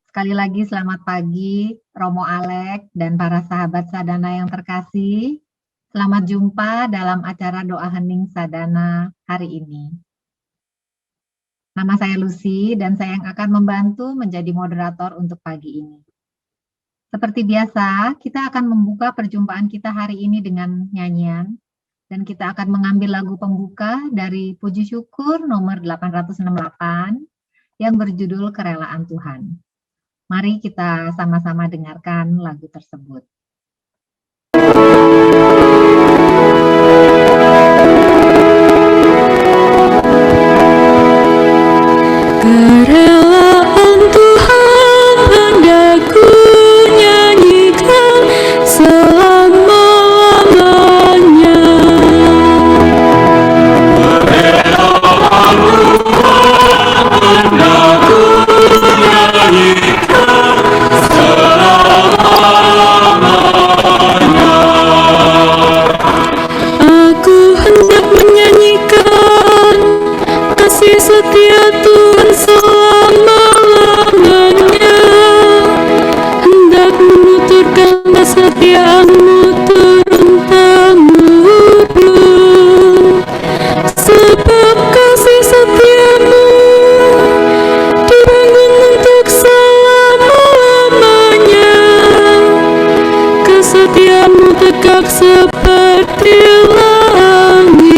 Sekali lagi selamat pagi, Romo Alek dan para sahabat Sadana yang terkasih. Selamat jumpa dalam acara doa hening Sadana hari ini. Nama saya Lucy dan saya yang akan membantu menjadi moderator untuk pagi ini. Seperti biasa, kita akan membuka perjumpaan kita hari ini dengan nyanyian dan kita akan mengambil lagu pembuka dari Puji Syukur nomor 868 yang berjudul Kerelaan Tuhan. Mari kita sama-sama dengarkan lagu tersebut. Kerelaan Tuhan hendak ku nyanyikan selama-lamanya. Kerelaan Tuhan hendak ku nyanyikan selama-lamanya. Aku hendak menyanyikan kasih setia Tuhan selama-lamanya, hendak menuturkan kesetiaan-Mu turun-temurun, sebab kasih setia-Mu dibangun untuk selama-lamanya. Kesetiaan-Mu tegak seperti langit.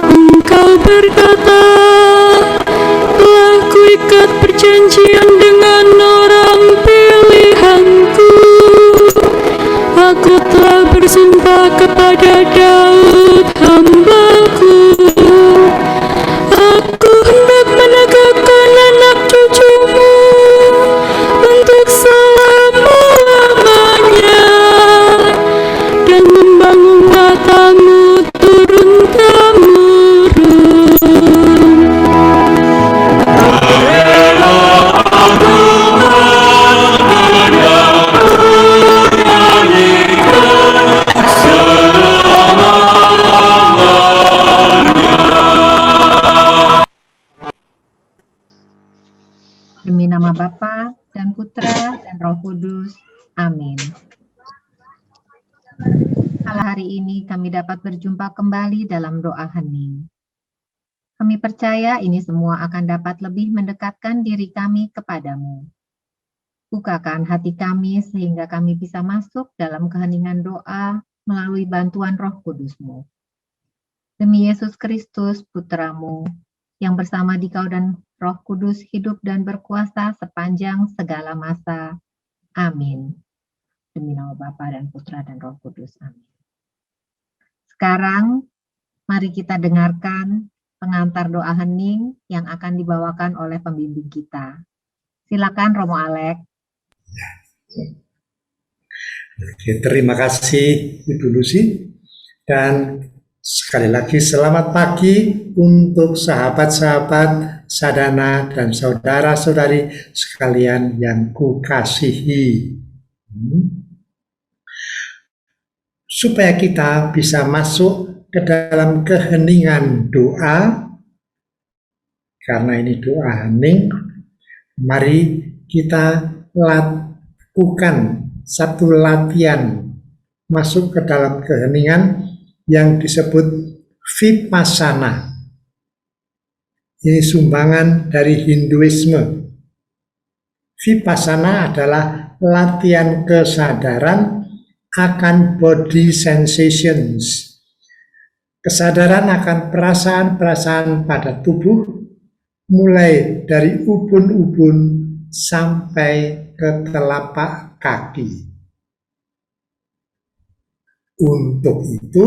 Engkau berkata, telah kuikat perjanjian dengan orang pilihanku. Aku telah bersumpah kepada Daud hamba-Ku. Aku hendak menegakkan anak cucu-Mu untuk selama-lamanya dan membangun tahta-Mu turun-temurun. Demi nama Bapa dan Putra dan Roh Kudus. Amin. Kala hari ini kami dapat berjumpa kembali dalam doa hening. Kami percaya ini semua akan dapat lebih mendekatkan diri kami kepadamu. Bukakan hati kami sehingga kami bisa masuk dalam keheningan doa melalui bantuan Roh Kudus-Mu. Demi Yesus Kristus, Putra-Mu, yang bersama Dikau dan Roh Kudus hidup dan berkuasa sepanjang segala masa. Amin. Demi nama Bapa dan Putra dan Roh Kudus. Amin. Sekarang, mari kita dengarkan pengantar doa hening yang akan dibawakan oleh pembimbing kita. Silakan Romo Alek. Oke, terima kasih Ibu Lucy, dan sekali lagi selamat pagi untuk sahabat-sahabat Sadana dan saudara-saudari sekalian yang kukasihi. Supaya kita bisa masuk ke dalam keheningan doa, karena ini doa hening, mari kita lakukan satu latihan masuk ke dalam keheningan yang disebut Vipassana. Ini sumbangan dari Hinduisme. Vipassana adalah latihan kesadaran akan body sensations. Kesadaran akan perasaan-perasaan pada tubuh, mulai dari ubun-ubun sampai ke telapak kaki. Untuk itu,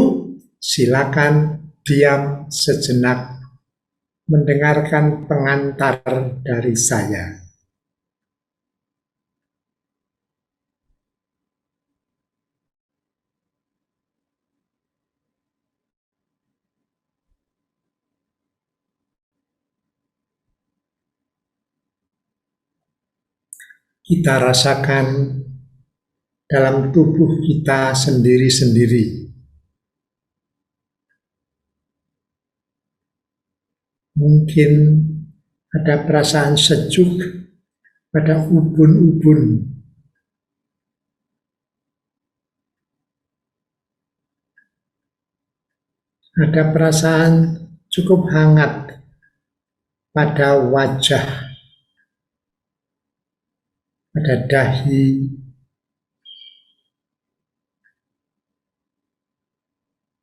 silakan diam sejenak mendengarkan pengantar dari saya. kita rasakan dalam tubuh kita sendiri-sendiri. Mungkin ada perasaan sejuk pada ubun-ubun. Ada perasaan cukup hangat pada wajah, pada dahi,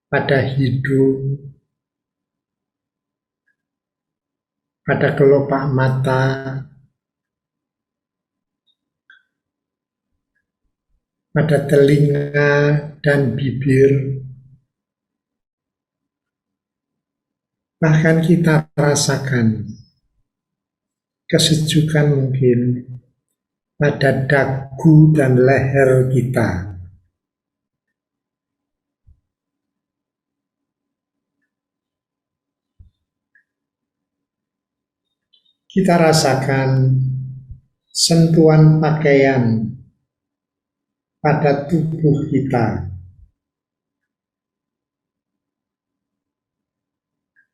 pada hidung, pada kelopak mata, pada telinga dan bibir. Bahkan kita rasakan kesejukan mungkin pada dagu dan leher kita. Kita rasakan sentuhan pakaian pada tubuh kita.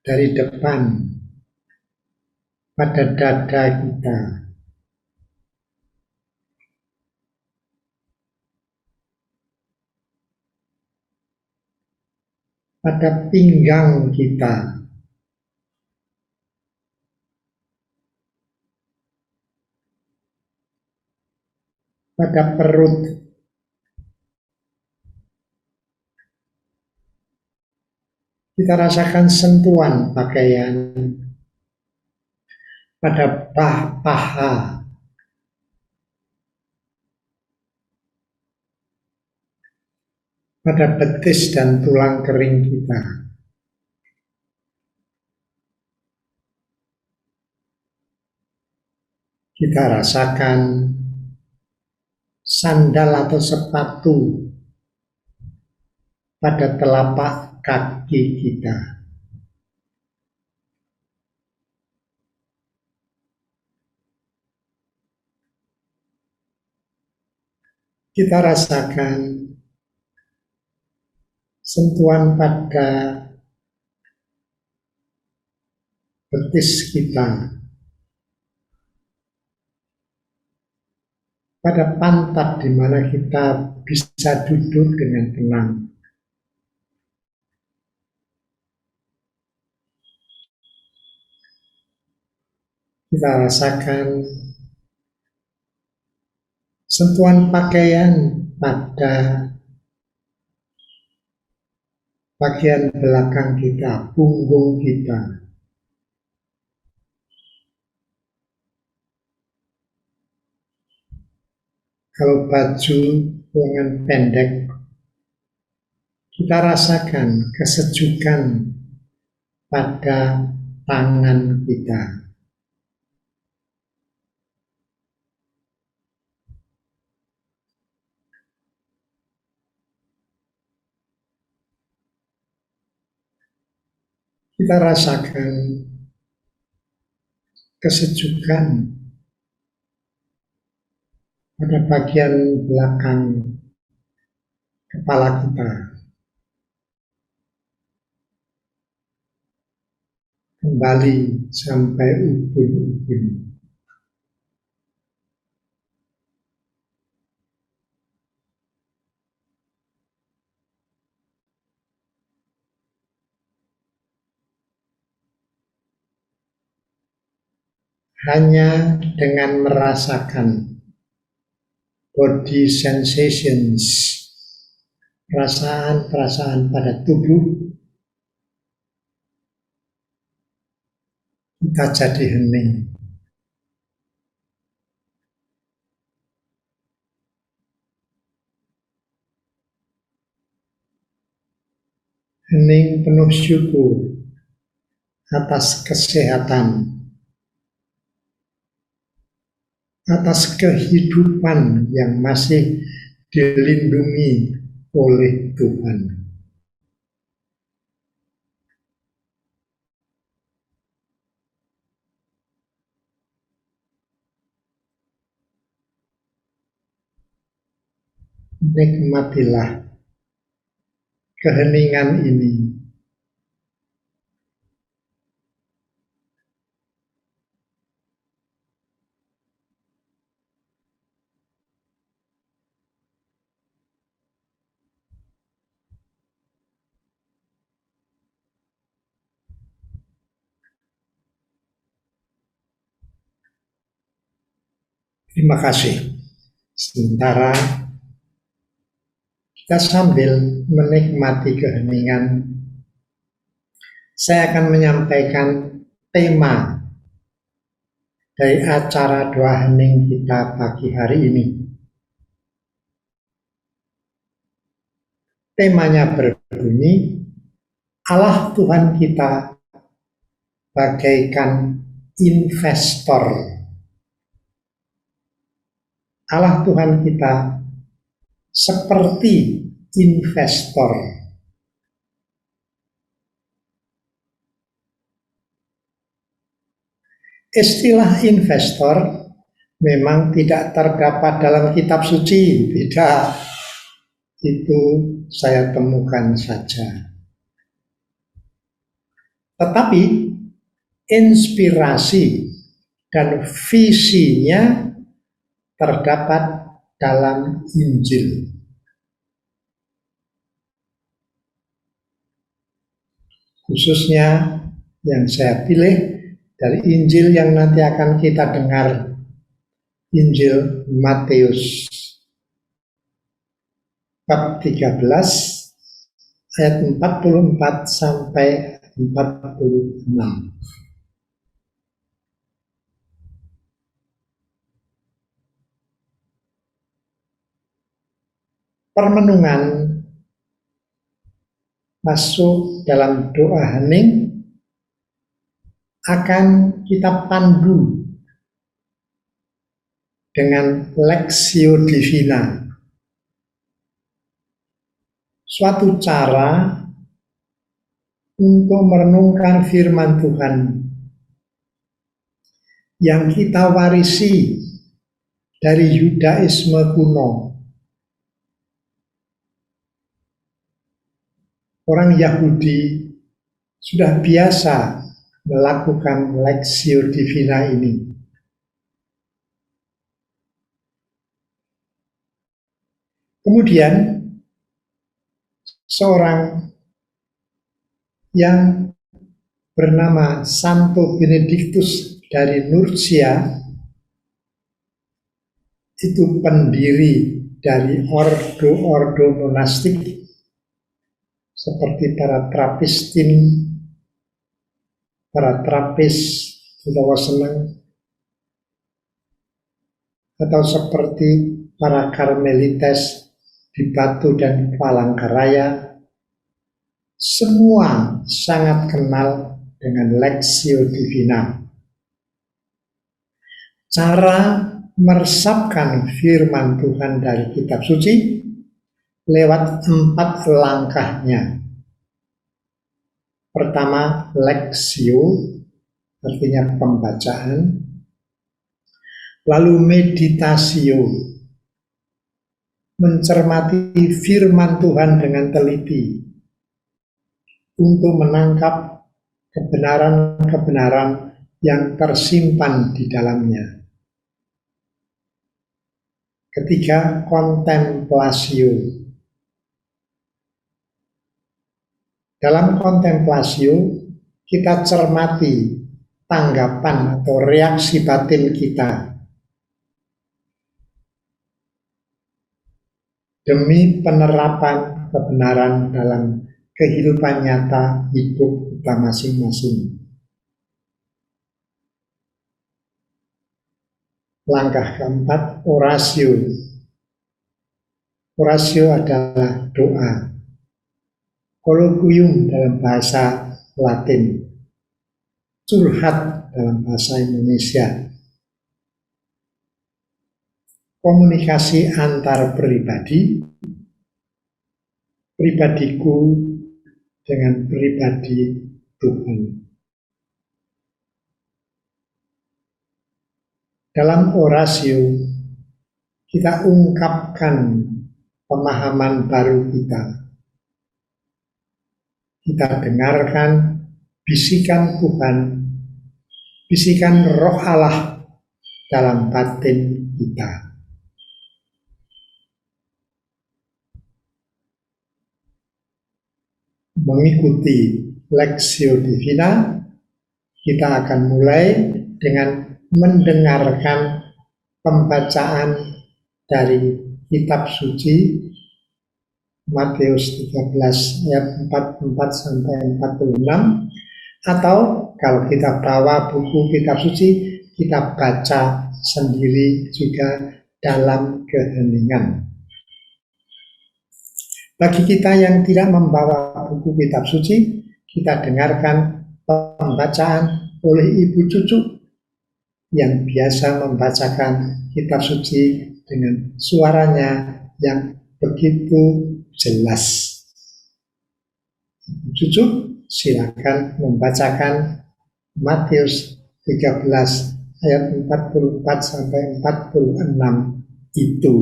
Dari depan pada dada kita, pada pinggang kita, pada perut, kita rasakan sentuhan pakaian pada paha, pada betis dan tulang kering kita. Kita rasakan sandal atau sepatu pada telapak kaki kita. Kita rasakan sentuhan pada betis kita, pada pantat di mana kita bisa duduk dengan tenang. Kita rasakan sentuhan pakaian pada bagian belakang kita, punggung kita. Kalau baju lengan pendek, kita rasakan kesejukan pada tangan kita. Kita rasakan kesejukan pada bagian belakang kepala kita. Kembali sampai ubun-ubun. Hanya dengan merasakan body sensations, perasaan-perasaan pada tubuh, kita jadi hening. Hening penuh syukur atas kesehatan, atas kehidupan yang masih dilindungi oleh Tuhan. nikmatilah keheningan ini. Terima kasih. Sementara kita sambil menikmati keheningan, saya akan menyampaikan tema dari acara doa hening kita pagi hari ini. Temanya berbunyi, Allah Tuhan kita bagaikan investor. Allah Tuhan kita seperti investor. Istilah investor memang tidak terdapat dalam kitab suci, tidak. Itu saya temukan saja. Tetapi inspirasi dan visinya terdapat dalam Injil. Khususnya yang saya pilih dari Injil yang nanti akan kita dengar, Injil Matius bab 13 ayat 44 sampai 46. Permenungan masuk dalam doa hening akan kita pandu dengan Lectio Divina, suatu cara untuk merenungkan firman Tuhan yang kita warisi dari Yudaisme kuno. Orang Yahudi sudah biasa melakukan Lectio Divina ini. Kemudian seorang yang bernama Santo Benedictus dari Nursia, itu pendiri dari ordo-ordo monastik seperti para Trapistin, para Trapis, Jawa Seneng, atau seperti para Karmelites di Batu dan Palangkaraya, semua sangat kenal dengan Lectio Divina. Cara meresapkan firman Tuhan dari kitab suci lewat 4 langkahnya. Pertama, Lectio, artinya pembacaan. Lalu meditasio, mencermati firman Tuhan dengan teliti untuk menangkap kebenaran-kebenaran yang tersimpan di dalamnya. Ketiga, kontemplasio. Dalam kontemplasio, kita cermati tanggapan atau reaksi batin kita demi penerapan kebenaran dalam kehidupan nyata hidup kita masing-masing. Langkah keempat, orasio. Orasio adalah doa. Koloquium dalam bahasa Latin, curhat dalam bahasa Indonesia. Komunikasi antar pribadi, pribadiku dengan pribadi Tuhan. Dalam orasio, kita ungkapkan pemahaman baru kita. Kita dengarkan bisikan Tuhan, bisikan Roh Allah dalam batin kita. Mengikuti Lexio Divina, kita akan mulai dengan mendengarkan pembacaan dari kitab suci Matius 13 ayat 44 sampai 46, atau kalau kita bawa buku kitab suci, kita baca sendiri juga dalam keheningan. Bagi kita yang tidak membawa buku kitab suci, kita dengarkan pembacaan oleh Ibu Cucu yang biasa membacakan kitab suci dengan suaranya yang begitu jelas. Ibu Cucu, silakan membacakan Matius 13 ayat 44 sampai 46 itu.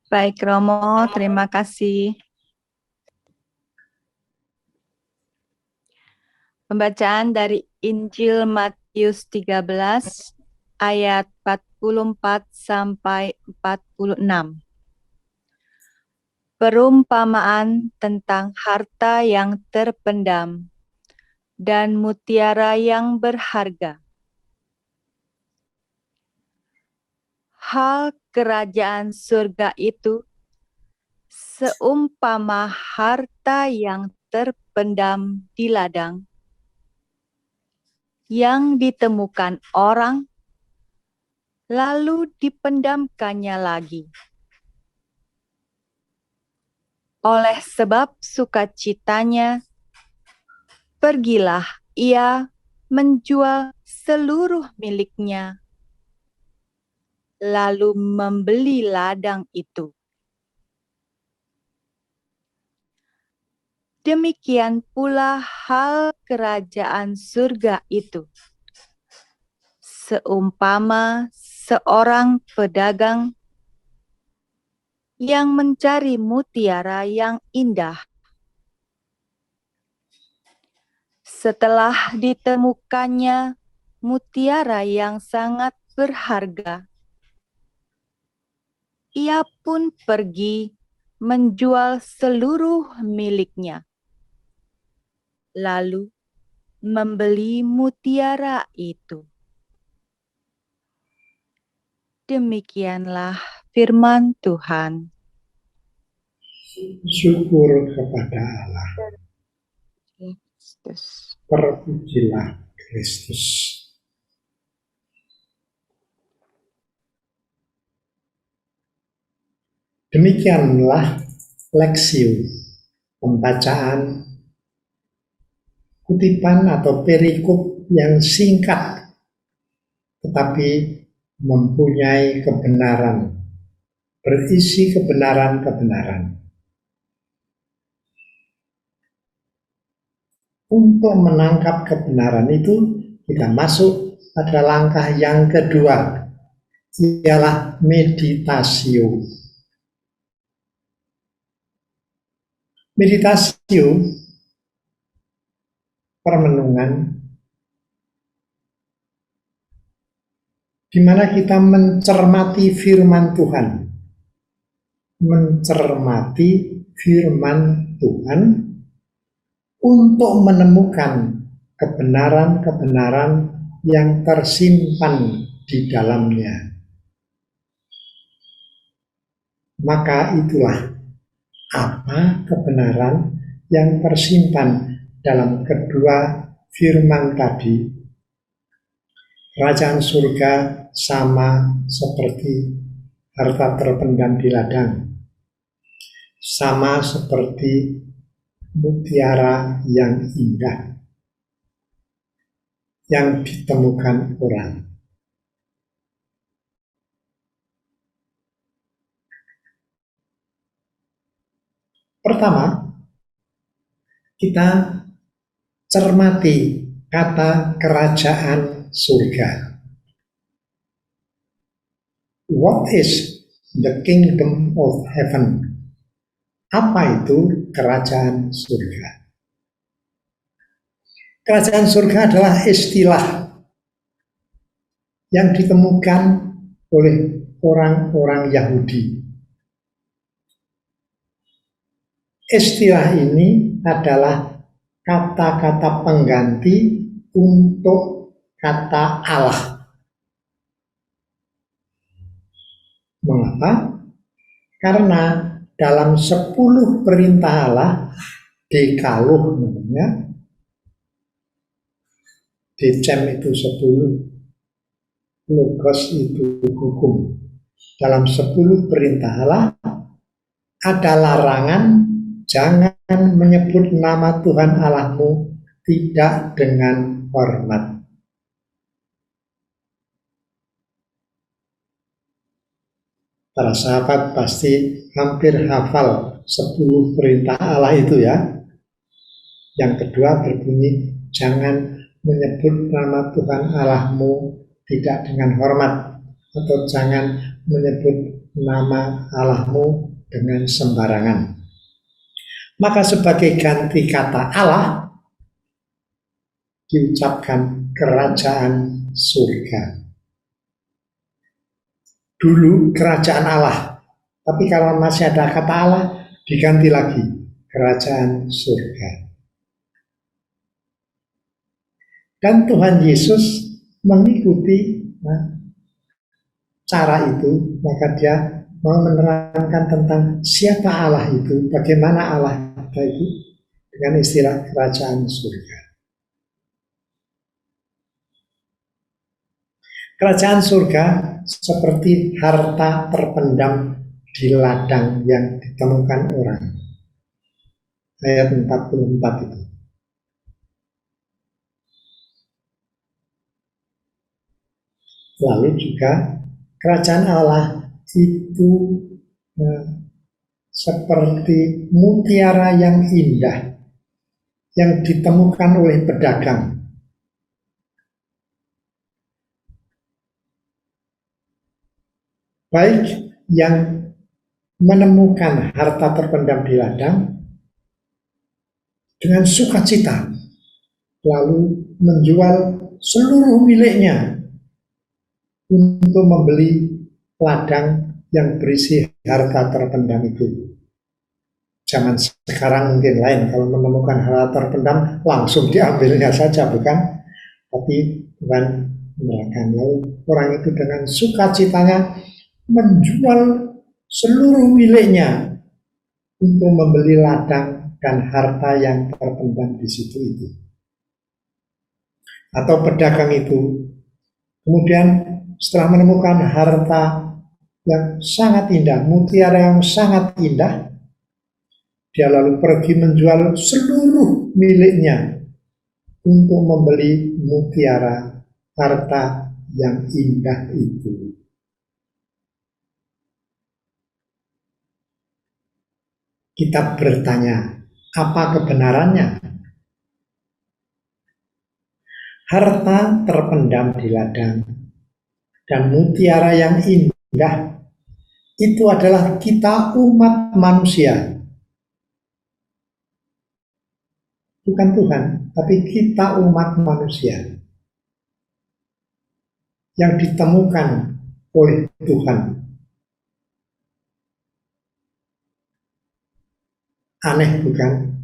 Baik Romo, terima kasih. Pembacaan dari Injil Matius 13 ayat 44 sampai 46. Perumpamaan tentang harta yang terpendam dan mutiara yang berharga. Hal kerajaan surga itu seumpama harta yang terpendam di ladang, yang ditemukan orang, lalu dipendamkannya lagi. Oleh sebab sukacitanya, pergilah ia menjual seluruh miliknya, lalu membeli ladang itu. Demikian pula hal kerajaan surga itu, seumpama seorang pedagang yang mencari mutiara yang indah. Setelah ditemukannya mutiara yang sangat berharga, ia pun pergi menjual seluruh miliknya, lalu membeli mutiara itu. Demikianlah firman Tuhan. Syukur kepada Allah. Terpujilah Kristus. Demikianlah Lexio, pembacaan kutipan atau perikop yang singkat tetapi mempunyai kebenaran, berisi kebenaran-kebenaran. Untuk menangkap kebenaran itu, kita masuk pada langkah yang kedua, ialah meditasio. Meditasio, permenungan, di mana kita mencermati firman Tuhan. Mencermati firman Tuhan untuk menemukan kebenaran-kebenaran yang tersimpan di dalamnya. Maka itulah apa kebenaran yang tersimpan dalam kedua firman tadi. Kerajaan surga sama seperti harta terpendam di ladang, sama seperti mutiara yang indah yang ditemukan orang. Pertama, kita cermati kata kerajaan surga. What is the kingdom of heaven? Apa itu kerajaan surga? Kerajaan surga adalah istilah yang ditemukan oleh orang-orang Yahudi. Istilah ini adalah kata-kata pengganti untuk kata Allah. Mengapa? Karena dalam 10 perintah Allah, Dekaloh namanya, Decem itu 10, Logos itu hukum. Dalam 10 perintah Allah ada larangan jangan menyebut nama Tuhan Allahmu tidak dengan hormat. Para sahabat pasti hampir hafal 10 perintah Allah itu ya. Yang kedua berbunyi, jangan menyebut nama Tuhan Allahmu tidak dengan hormat, atau jangan menyebut nama Allahmu dengan sembarangan. Maka sebagai ganti kata Allah diucapkan kerajaan surga. Dulu kerajaan Allah, tapi kalau masih ada kata Allah diganti lagi kerajaan surga. Dan Tuhan Yesus mengikuti cara itu, maka dia mau menerangkan tentang siapa Allah itu, bagaimana Allah itu dengan istilah kerajaan surga. Kerajaan surga seperti harta terpendam di ladang yang ditemukan orang. Ayat 44 itu. Lalu juga kerajaan Allah itu seperti mutiara yang indah yang ditemukan oleh pedagang. Baik yang menemukan harta terpendam di ladang dengan sukacita, lalu menjual seluruh miliknya untuk membeli ladang yang berisi harta terpendam itu. Zaman sekarang mungkin lain, kalau menemukan harta terpendam langsung diambilnya saja, bukan? Tapi Tuhan menerangkan, lalu orang itu dengan sukacitanya menjual seluruh miliknya untuk membeli ladang dan harta yang terpendam di situ itu. Atau pedagang itu kemudian setelah menemukan harta yang sangat indah, mutiara yang sangat indah, dia lalu pergi menjual seluruh miliknya untuk membeli mutiara, harta yang indah itu. Kita bertanya, apa kebenarannya? Harta terpendam di ladang dan mutiara yang indah itu adalah kita umat manusia. Bukan Tuhan, tapi kita umat manusia yang ditemukan oleh Tuhan. Aneh bukan?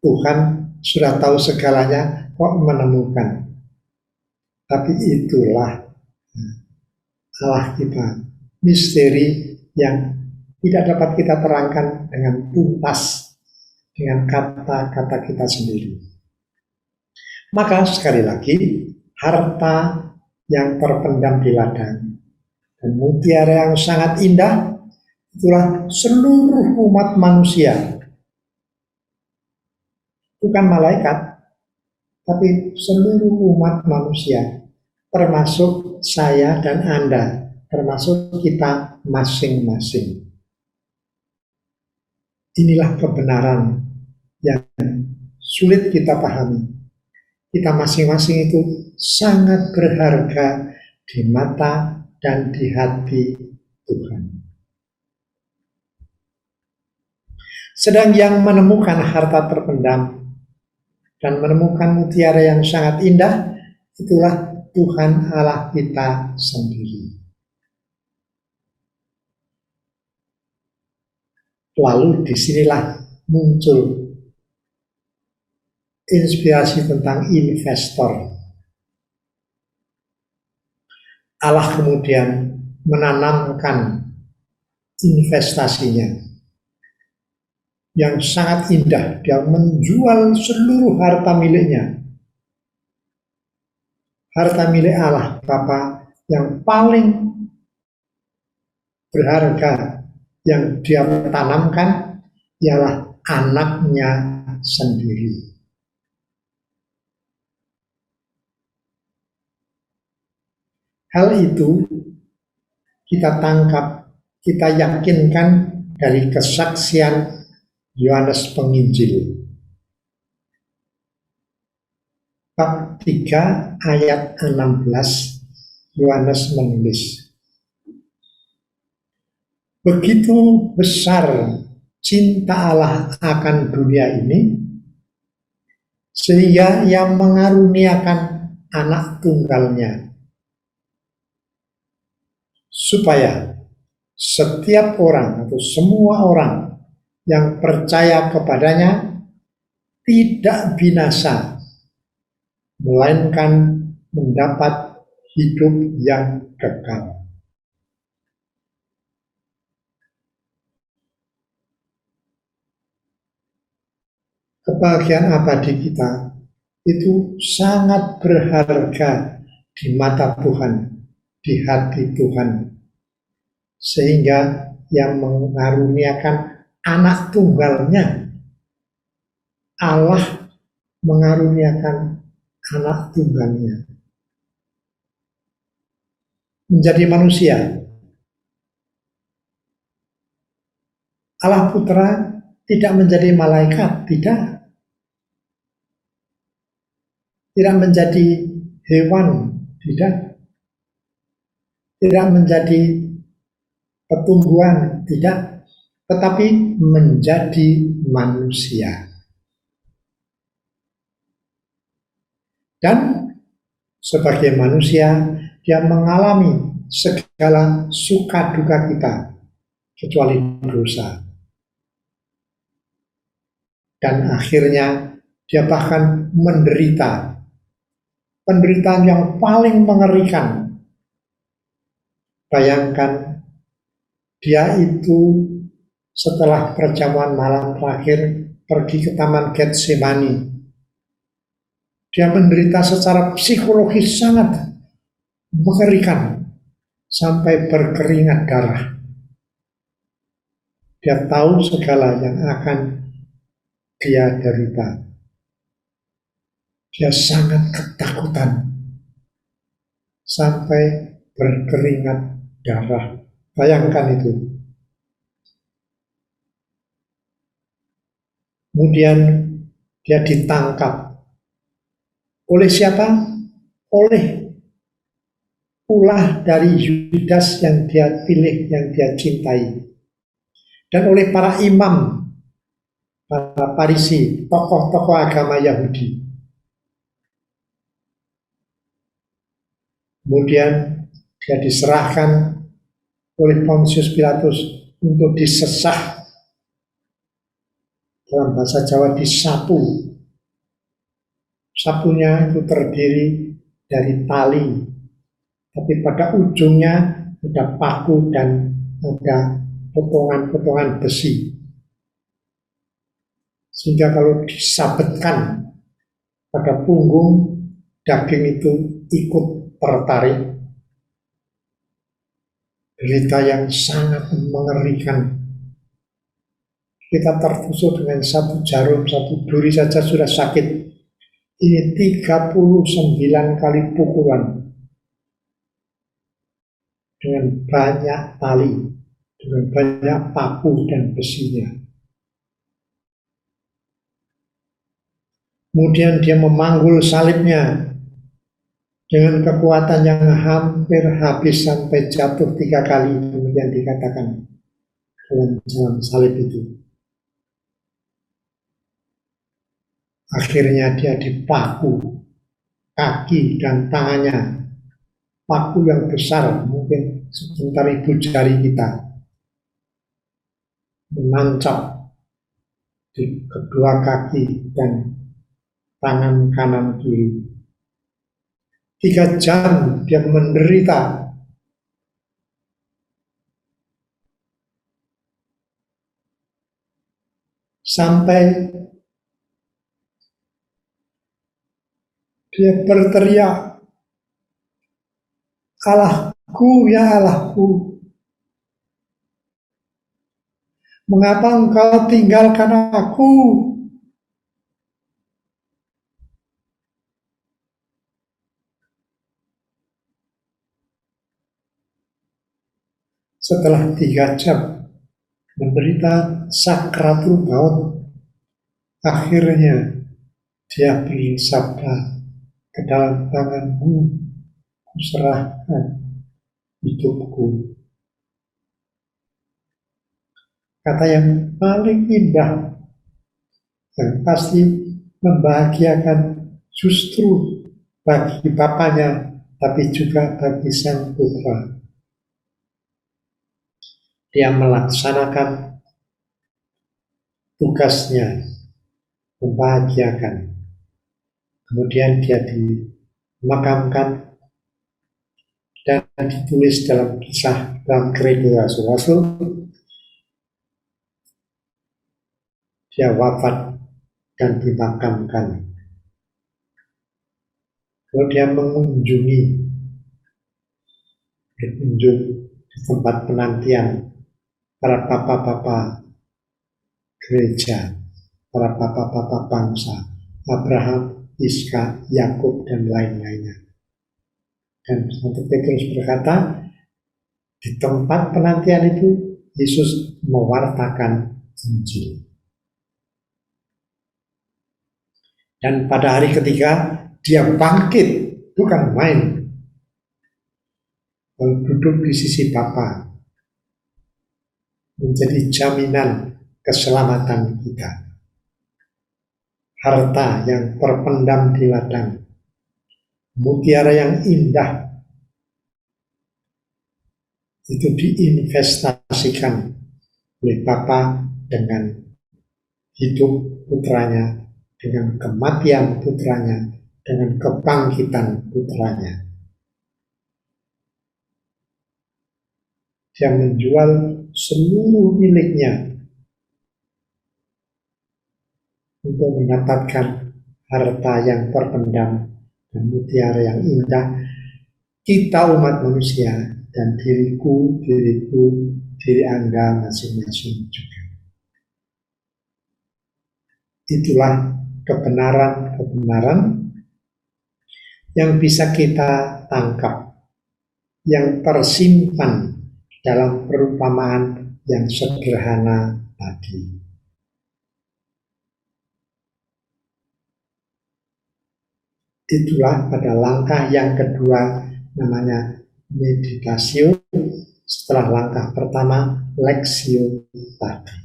Tuhan sudah tahu segalanya, kok menemukan. Tapi itulah Allah kita, misteri yang tidak dapat kita terangkan dengan tuntas, dengan kata-kata kita sendiri. Maka sekali lagi, harta yang terpendam di ladang dan mutiara yang sangat indah, itulah seluruh umat manusia. Bukan malaikat, tapi seluruh umat manusia, termasuk saya dan Anda, termasuk kita masing-masing. Inilah kebenaran yang sulit kita pahami. Kita masing-masing itu sangat berharga di mata dan di hati Tuhan. Sedang yang menemukan harta terpendam dan menemukan mutiara yang sangat indah, itulah Tuhan Allah kita sendiri. Lalu disinilah muncul inspirasi tentang investor. Allah kemudian menanamkan investasinya yang sangat indah. Dia menjual seluruh harta miliknya. Harta milik Allah Bapa yang paling berharga yang dia tanamkan ialah anaknya sendiri. Hal itu kita tangkap, kita yakinkan dari kesaksian Yohanes Penginjil. Bab 3 ayat 16, Yohanes menulis, begitu besar cinta Allah akan dunia ini, sehingga Ia mengaruniakan anak tunggalnya, supaya setiap orang atau semua orang yang percaya kepadanya tidak binasa, melainkan mendapat hidup yang kekal. Kebahagiaan abadi kita itu sangat berharga di mata Tuhan, di hati Tuhan, sehingga yang mengaruniakan anak tunggalnya. Allah mengaruniakan anak tunggalnya menjadi manusia. Allah Putra tidak menjadi malaikat, tidak menjadi hewan, tidak menjadi pertumbuhan, tidak, tetapi menjadi manusia. Dan sebagai manusia, dia mengalami segala suka duka kita, kecuali dosa. Dan akhirnya dia bahkan menderita penderitaan yang paling mengerikan. Bayangkan, dia itu setelah perjamuan malam terakhir pergi ke Taman Getsemani. Dia menderita secara psikologis sangat mengerikan sampai berkeringat darah. Dia tahu segala yang akan dia derita. Dia sangat ketakutan sampai berkeringat darah. Bayangkan itu. Kemudian dia ditangkap. Oleh siapa? Oleh ulah dari Yudas yang dia pilih, yang dia cintai. Dan oleh para imam, para Farisi, tokoh-tokoh agama Yahudi. Kemudian dia diserahkan oleh Pontius Pilatus untuk disesah. Dalam bahasa Jawa disapu. Sapunya itu terdiri dari tali, tapi pada ujungnya ada paku dan ada potongan-potongan besi. Sehingga kalau disabetkan pada punggung, daging itu ikut tertarik. Berita yang sangat mengerikan. Kita tertusuk dengan satu jarum, satu duri saja sudah sakit. Ini 39 kali pukulan dengan banyak tali, dengan banyak paku dan besinya. Kemudian dia memanggul salibnya dengan kekuatan yang hampir habis sampai jatuh 3 kali, kemudian dikatakan dalam salib itu. Akhirnya dia dipaku kaki dan tangannya, paku yang besar, mungkin sebentar ibu jari kita, menancap di kedua kaki dan tangan kanan kiri. 3 jam dia menderita. Sampai dia berteriak, "Allahku, ya Allahku, mengapa engkau tinggalkan aku?" Setelah 3 jam menderita sakratul maut, akhirnya dia bersabda, "Ke dalam tanganmu kuserahkan hidupku." Kata yang paling indah, yang pasti membahagiakan justru bagi bapaknya, tapi juga bagi sang putra. Dia melaksanakan tugasnya, membahagiakan. Kemudian dia dimakamkan dan ditulis dalam kisah dalam Kredo Rasul-Rasul, dia wafat dan dimakamkan. Lalu dia berkunjung di tempat penantian para papa-papa gereja, para papa-papa bangsa, Abraham, Iska, Yakub, dan lain-lainnya. Dan Santo Petrus berkata, di tempat penantian itu Yesus mewartakan Injil. Dan pada hari ketiga dia bangkit, bukan main, duduk di sisi Bapa, menjadi jaminan keselamatan kita. Harta yang terpendam di ladang, mutiara yang indah, itu diinvestasikan oleh Bapa dengan hidup putranya, dengan kematian putranya, dengan kebangkitan putranya. Dia menjual seluruh miliknya untuk mendapatkan harta yang terpendam dan mutiara yang indah. Kita umat manusia dan diriku, diri Anda masing-masing juga. Itulah kebenaran-kebenaran yang bisa kita tangkap, yang tersimpan dalam perumpamaan yang sederhana tadi. Itulah pada langkah yang kedua, namanya meditasio, setelah langkah pertama lexio tadi.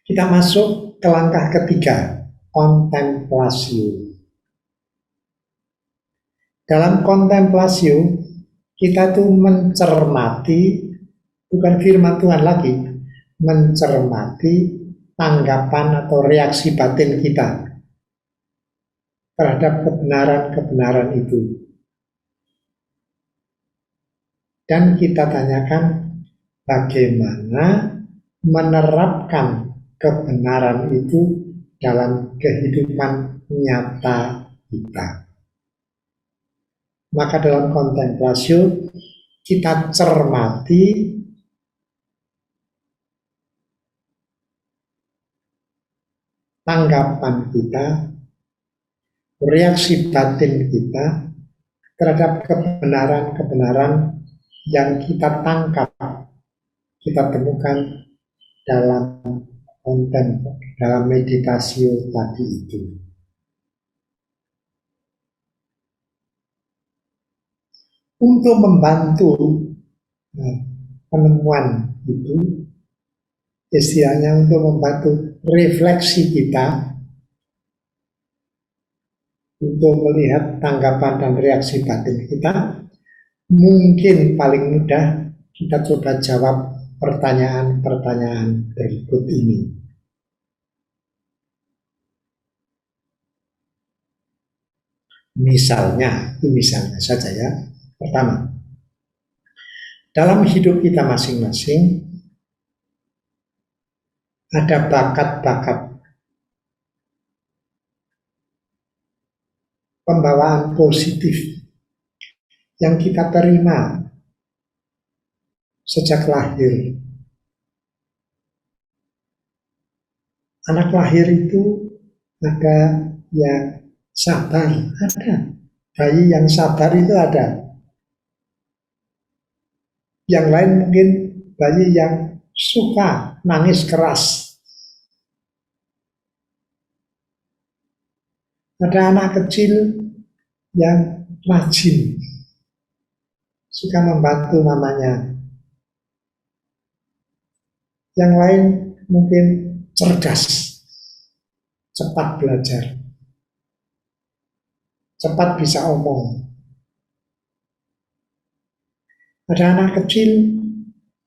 Kita masuk ke langkah ketiga, kontemplasio. Dalam kontemplasio kita tuh mencermati, bukan firman Tuhan lagi, mencermati tanggapan atau reaksi batin kita terhadap kebenaran-kebenaran itu. Dan kita tanyakan bagaimana menerapkan kebenaran itu dalam kehidupan nyata kita. Maka dalam kontemplasi kita cermati tanggapan kita, reaksi batin kita terhadap kebenaran-kebenaran yang kita tangkap, kita temukan dalam dalam meditasi tadi itu. untuk membantu penemuan itu, istilahnya untuk membantu refleksi kita, untuk melihat tanggapan dan reaksi batin kita, mungkin paling mudah kita coba jawab pertanyaan-pertanyaan berikut ini. Misalnya saja ya. Pertama, dalam hidup kita masing-masing ada bakat-bakat pembawaan positif yang kita terima sejak lahir. Anak lahir itu ada yang sabar, ada. Bayi yang sabar itu ada. Yang lain mungkin bayi yang suka nangis keras. Ada anak kecil yang rajin, suka membantu mamanya. Yang lain mungkin cerdas, cepat belajar, cepat bisa omong. Ada anak kecil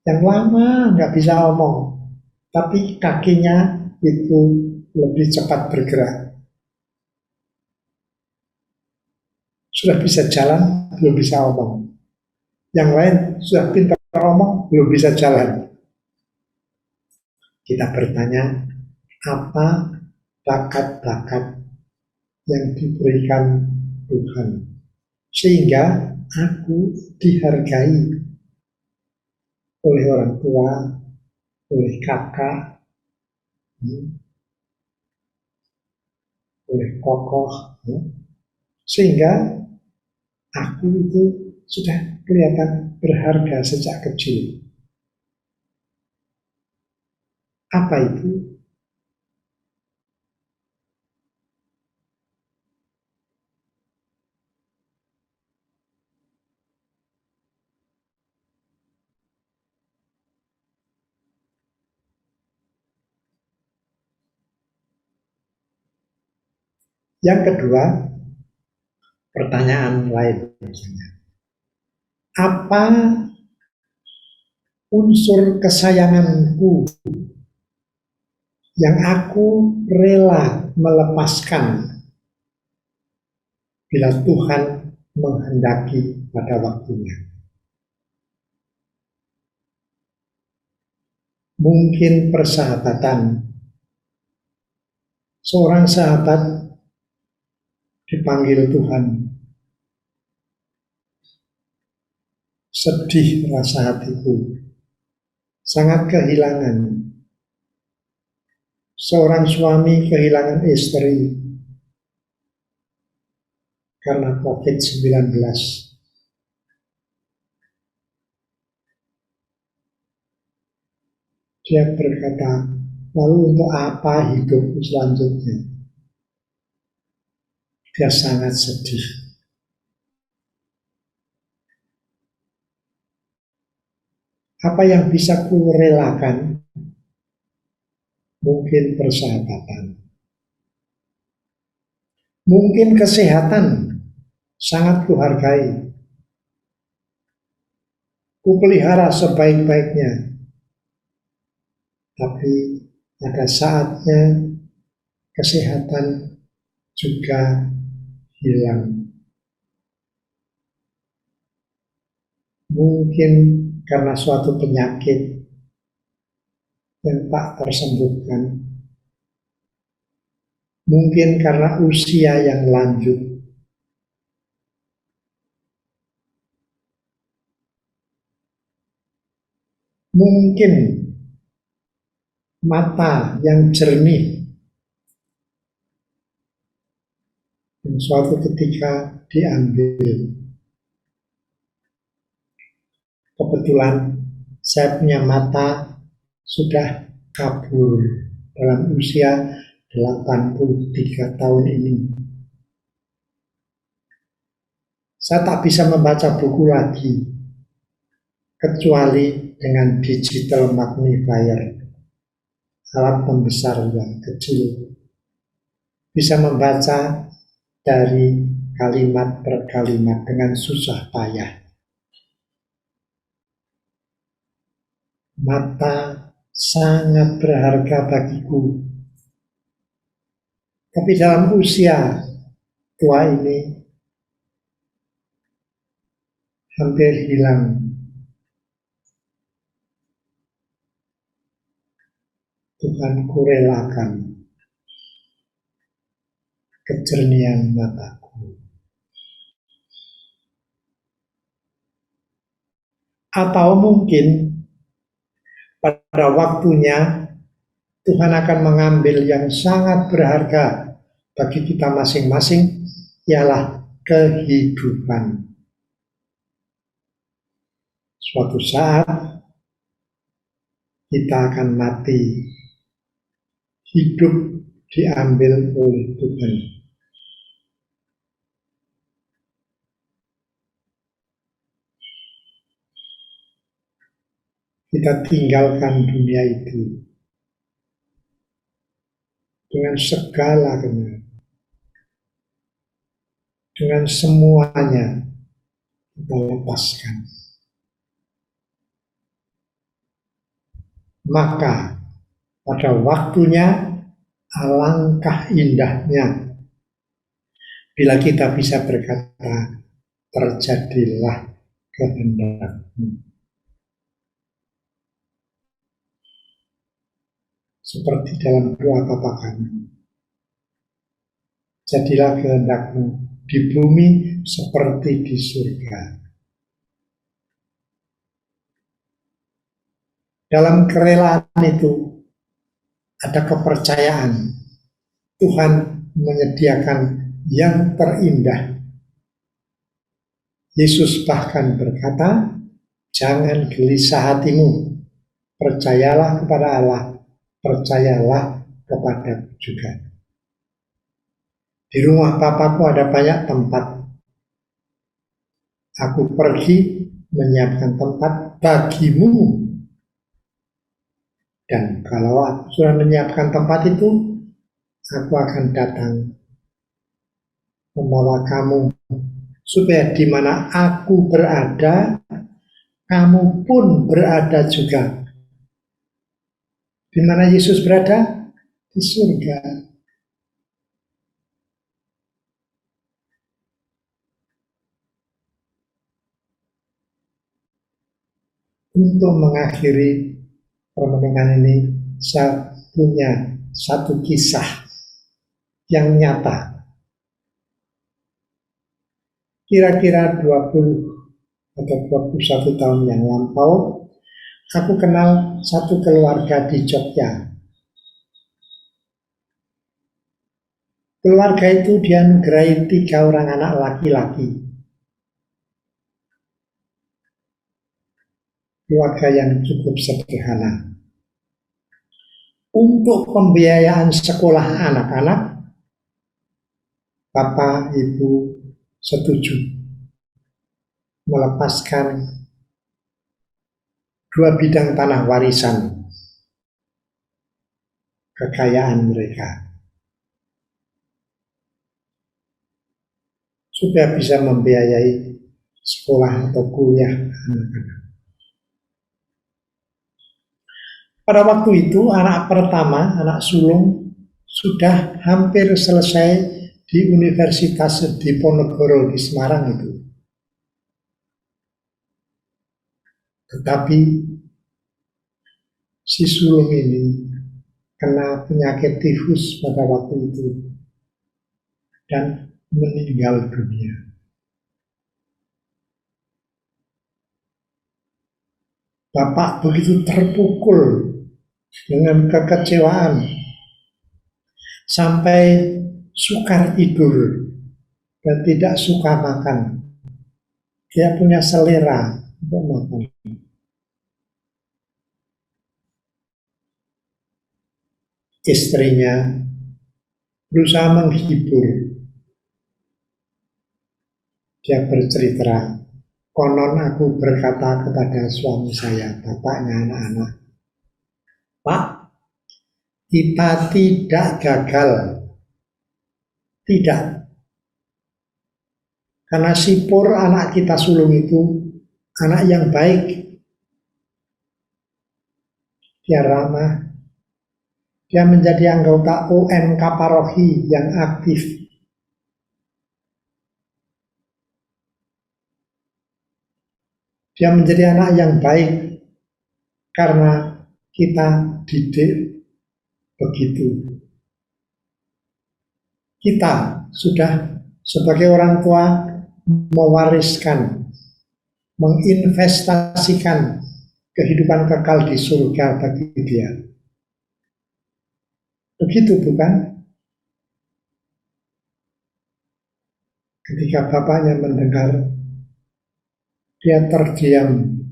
yang lama nggak bisa omong, tapi kakinya itu lebih cepat bergerak. Sudah bisa jalan, belum bisa omong. Yang lain sudah pintar omong, belum bisa jalan. Kita bertanya, apa bakat-bakat yang diberikan Tuhan sehingga aku dihargai oleh orang tua, oleh kakak, oleh kokoh, sehingga aku itu sudah kelihatan berharga sejak kecil. Apa itu? Yang kedua, pertanyaan lain misalnya. Apa unsur kesayanganku yang aku rela melepaskan bila Tuhan menghendaki pada waktunya? Mungkin persahabatan. Seorang sahabat dipanggil Tuhan. Sedih rasa hatiku, sangat kehilangan. Seorang suami kehilangan istri karena COVID-19. Dia berkata, lalu untuk apa hidup selanjutnya? Dia sangat sedih. Apa yang bisa ku relakan? Mungkin persahabatan. Mungkin kesehatan, sangat kuhargai. Ku pelihara sebaik-baiknya. Tapi ada saatnya kesehatan juga hilang. Mungkin karena suatu penyakit yang tak tersembuhkan. Mungkin karena usia yang lanjut. Mungkin mata yang jernih yang suatu ketika diambil. Kebetulan saya punya mata sudah kabur dalam usia 83 tahun ini. Saya tak bisa membaca buku lagi, kecuali dengan digital magnifier, alat pembesar yang kecil. Bisa membaca dari kalimat per kalimat dengan susah payah. Mata sangat berharga bagiku. Tapi dalam usia tua ini hampir hilang. Tuhan kurelakan kejernihan mataku. Atau mungkin pada waktunya Tuhan akan mengambil yang sangat berharga bagi kita masing-masing, ialah kehidupan. Suatu saat kita akan mati, hidup diambil oleh Tuhan. Kita tinggalkan dunia itu dengan segalanya, dengan semuanya kita lepaskan. Maka pada waktunya alangkah indahnya bila kita bisa berkata, terjadilah kehendak-Mu. Seperti dalam doa Bapa kami, jadilah kehendak-Mu di bumi seperti di surga. Dalam kerelaan itu ada kepercayaan Tuhan menyediakan yang terindah. Yesus bahkan berkata, jangan gelisah hatimu, percayalah kepada Allah, percayalah kepadaku juga. Di rumah Bapakku ada banyak tempat. Aku pergi menyiapkan tempat bagimu. Dan kalau aku sudah menyiapkan tempat itu, aku akan datang membawa kamu, supaya di mana aku berada, kamu pun berada juga. Di mana Yesus berada? Di surga. Untuk mengakhiri permenungan ini, saya punya satu kisah yang nyata. Kira-kira 20 atau 21 tahun yang lampau, aku kenal satu keluarga di Jogja. Keluarga itu dianugerahi 3 orang anak laki-laki. Keluarga yang cukup sederhana. Untuk pembiayaan sekolah anak-anak, Bapak Ibu setuju melepaskan 2 bidang tanah warisan kekayaan mereka, supaya bisa membiayai sekolah atau kuliah anak-anak. Pada waktu itu anak pertama, anak sulung, sudah hampir selesai di Universitas Diponegoro di Semarang itu. Tetapi si sulung ini kena penyakit tifus pada waktu itu dan meninggal dunia. Bapak begitu terpukul dengan kekecewaan sampai sukar tidur dan tidak suka makan. Dia punya selera untuk makan. Istrinya berusaha menghibur. Dia bercerita, konon aku berkata kepada suami saya, bapaknya anak-anak, Pak, kita tidak gagal. Tidak. Karena Sipur anak kita sulung itu anak yang baik. Dia ramah. Dia menjadi anggota OMK paroki yang aktif. Dia menjadi anak yang baik karena kita didik begitu. Kita sudah sebagai orang tua mewariskan, menginvestasikan kehidupan kekal di surga bagi dia. Begitu bukan? Ketika bapaknya mendengar, dia terdiam,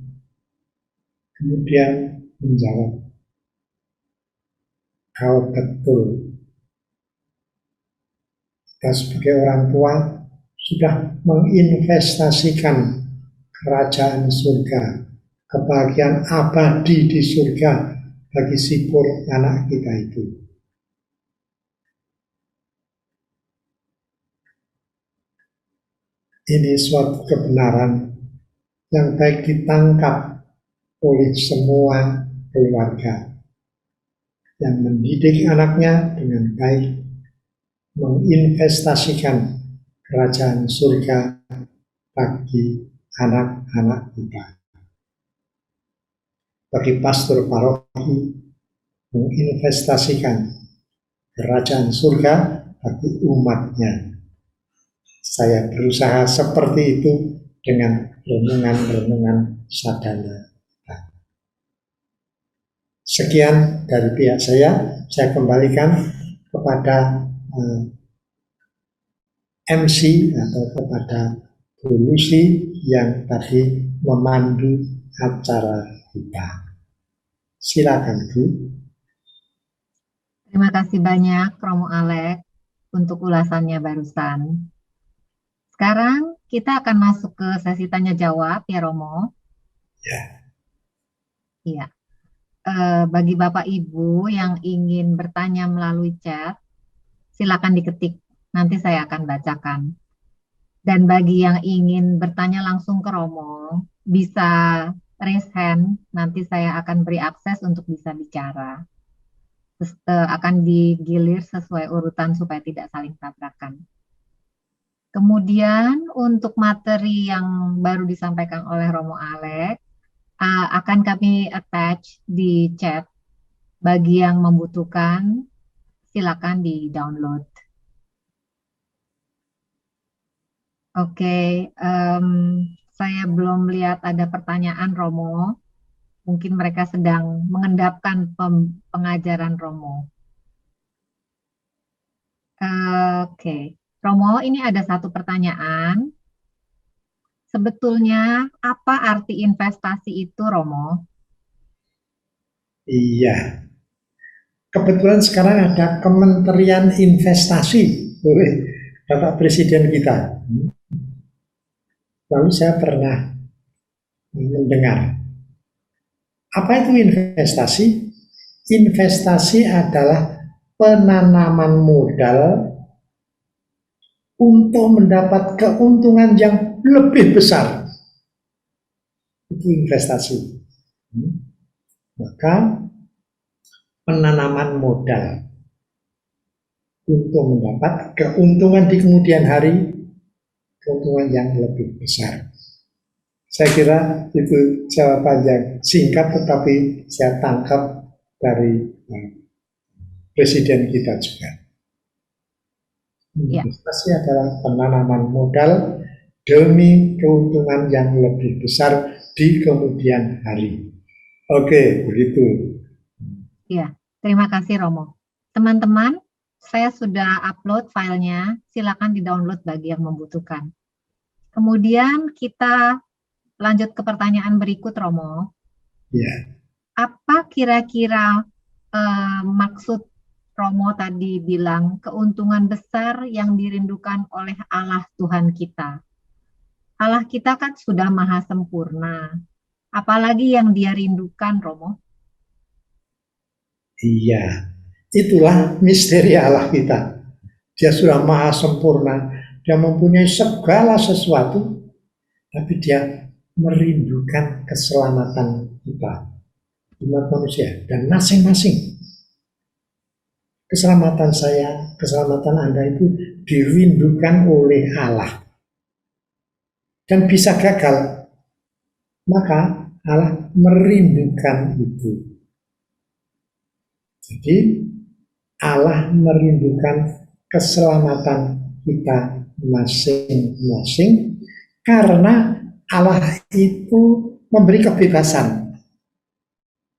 kemudian menjawab, kau betul. Kita sebagai orang tua sudah menginvestasikan kerajaan surga, kebahagiaan abadi di surga bagi Sipur anak kita itu. Ini suatu kebenaran yang baik ditangkap oleh semua keluarga yang mendidik anaknya dengan baik, menginvestasikan kerajaan surga bagi anak-anak kita. Bagi pastor paroki, menginvestasikan kerajaan surga bagi umatnya. Saya berusaha seperti itu dengan renungan-renungan sadana. Sekian dari pihak saya kembalikan kepada MC atau kepada Bu Lucy yang tadi memandu acara kita. Silakan Bu. Terima kasih banyak Romo Alek untuk ulasannya barusan. Sekarang kita akan masuk ke sesi tanya jawab ya Romo. Ya. Iya. Bagi Bapak Ibu yang ingin bertanya melalui chat, silakan diketik. Nanti saya akan bacakan. Dan bagi yang ingin bertanya langsung ke Romo, bisa raise hand. Nanti saya akan beri akses untuk bisa bicara. Terus, akan digilir sesuai urutan supaya tidak saling tabrakan. Kemudian untuk materi yang baru disampaikan oleh Romo Alek akan kami attach di chat. Bagi yang membutuhkan, silakan di-download. Oke, saya belum lihat ada pertanyaan Romo. Mungkin mereka sedang mengendapkan pengajaran Romo. Oke. Romo, ini ada satu pertanyaan. Sebetulnya apa arti investasi itu, Romo? Iya. Kebetulan sekarang ada Kementerian Investasi oleh Bapak Presiden kita. Lalu saya pernah mendengar. Apa itu investasi? Investasi adalah penanaman modal untuk mendapat keuntungan yang lebih besar. Itu investasi. Maka penanaman modal untuk mendapat keuntungan di kemudian hari, keuntungan yang lebih besar. Saya kira itu jawaban yang singkat tetapi saya tangkap dari Presiden kita juga. Investasi adalah penanaman modal demi keuntungan yang lebih besar di kemudian hari. Oke, begitu. Ya, terima kasih Romo. Teman-teman, saya sudah upload filenya, silakan di-download bagi yang membutuhkan. Kemudian kita lanjut ke pertanyaan berikut Romo. Ya. Apa kira-kira maksud Romo tadi bilang keuntungan besar yang dirindukan oleh Allah Tuhan kita? Allah kita kan sudah maha sempurna. Apalagi yang dia rindukan, Romo? Iya, itulah misteri Allah kita. Dia sudah maha sempurna, dia mempunyai segala sesuatu, tapi dia merindukan keselamatan kita, umat manusia, dan masing-masing. Keselamatan saya, keselamatan Anda itu dirindukan oleh Allah. Dan bisa gagal, maka Allah merindukan itu. Jadi Allah merindukan keselamatan kita masing-masing karena Allah itu memberi kebebasan.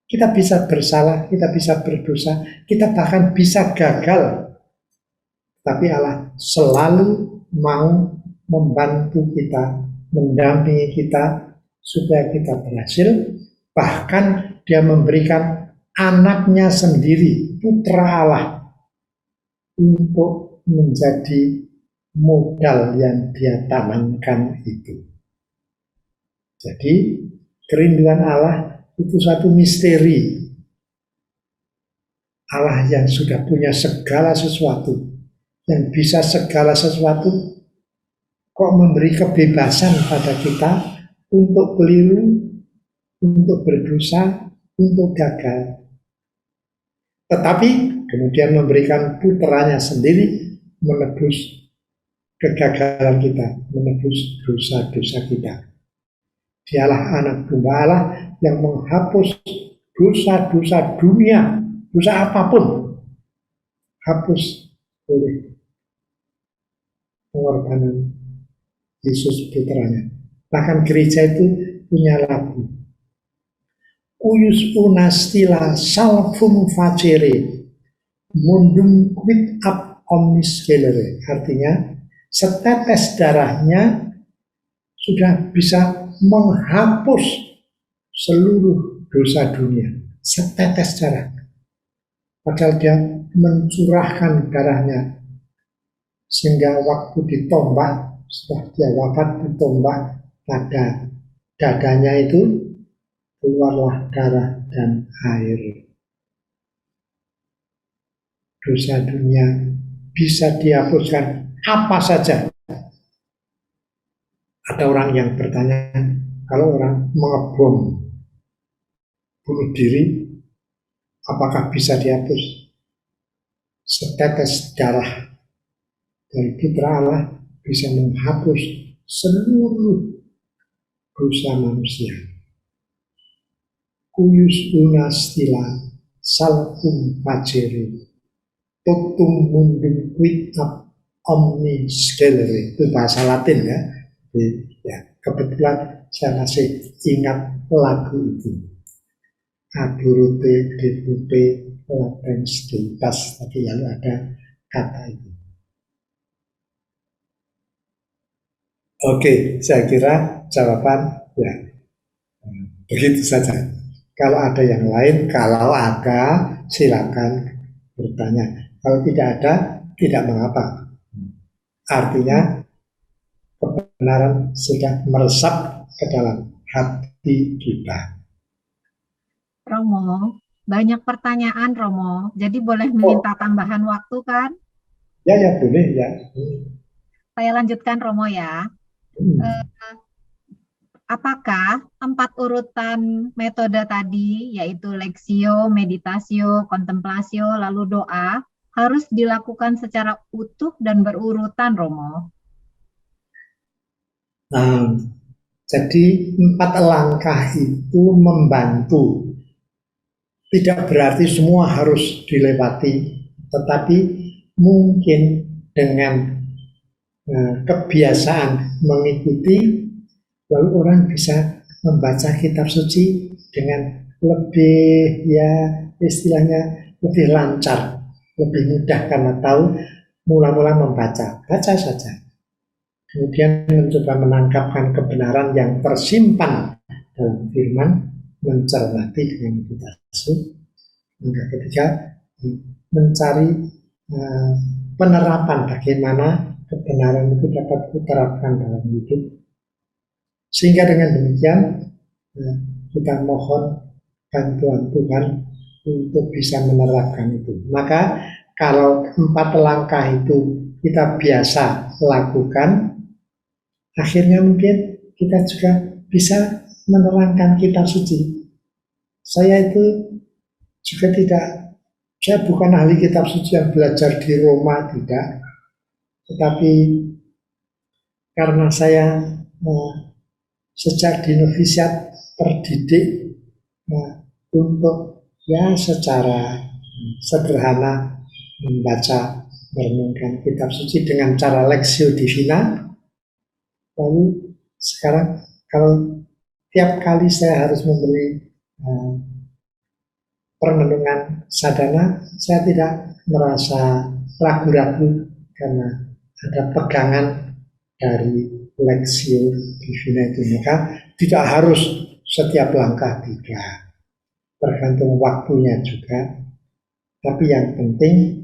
Kita bisa bersalah, kita bisa berdosa, kita bahkan bisa gagal. Tapi Allah selalu mau membantu kita, mendampingi kita supaya kita berhasil. Bahkan dia memberikan anaknya sendiri, putra Allah, untuk menjadi modal yang dia tanamkan itu. Jadi kerinduan Allah itu satu misteri. Allah yang sudah punya segala sesuatu, yang bisa segala sesuatu, kok memberi kebebasan pada kita untuk keliru, untuk berdosa, untuk gagal. Tetapi kemudian memberikan putranya sendiri menebus kegagalan kita, menebus dosa-dosa kita. Dialah anak domba Allah yang menghapus dosa-dosa dunia, dosa apapun, hapus oleh pengorbanan Yesus putranya. Bahkan gereja itu punya lagu, Uyus unastila salvum facere, mundum quid ab omnis gelere. Artinya, setetes darahnya sudah bisa menghapus seluruh dosa dunia. Setetes darah. Padahal dia mencurahkan darahnya. Sehingga waktu ditombak, setelah dia wafat ditombak pada dadanya itu, keluarlah darah dan air. Dosa dunia bisa dihapuskan apa saja. Ada orang yang bertanya, kalau orang mengebom, bunuh diri, apakah bisa dihapus? Setetes darah dari putra Allah bisa menghapus seluruh dosa manusia. Kuyus unastila salvum facere, totum mundum quid ab omni scelere. Itu bahasa Latin ya. Ya, kebetulan saya masih ingat lagu itu. Adurute devute latens deitas, tapi lalu ada kata itu. Oke, saya kira jawaban ya begitu saja. Kalau ada yang lain, kalau ada silakan bertanya. Kalau tidak ada, tidak mengapa. Artinya kebenaran sudah meresap ke dalam hati kita. Romo, banyak pertanyaan Romo, jadi boleh minta tambahan waktu kan? Ya boleh ya. Saya lanjutkan Romo ya. Apakah 4 urutan metode tadi, yaitu lexio, meditatio, kontemplasio, lalu doa, harus dilakukan secara utuh dan berurutan, Romo? Jadi 4 langkah itu membantu. Tidak berarti semua harus dilewati, tetapi mungkin dengan kebiasaan mengikuti, lalu orang bisa membaca kitab suci dengan lebih, ya istilahnya lebih lancar, lebih mudah karena tahu mula-mula membaca, baca saja. Kemudian mencoba menangkapkan kebenaran yang tersimpan dalam firman, mencermati dengan meditasi. Yang ketiga, mencari penerapan bagaimana kebenaran itu dapat diterapkan dalam hidup. Sehingga dengan demikian kita mohon bantuan Tuhan untuk bisa menerapkan itu. Maka kalau 4 langkah itu kita biasa lakukan, akhirnya mungkin kita juga bisa menerangkan kitab suci. Saya itu juga saya bukan ahli kitab suci yang belajar di Roma, tidak. Tetapi karena saya sejak di novisiat terdidik untuk secara sederhana membaca, merenungkan kitab suci dengan cara Lexio Divina. Lalu sekarang kalau tiap kali saya harus memberi permenungan sadana, saya tidak merasa ragu-ragu karena ada pegangan dari Lexio Divina itu. Maka tidak harus setiap langkah, tidak, tergantung waktunya juga. Tapi yang penting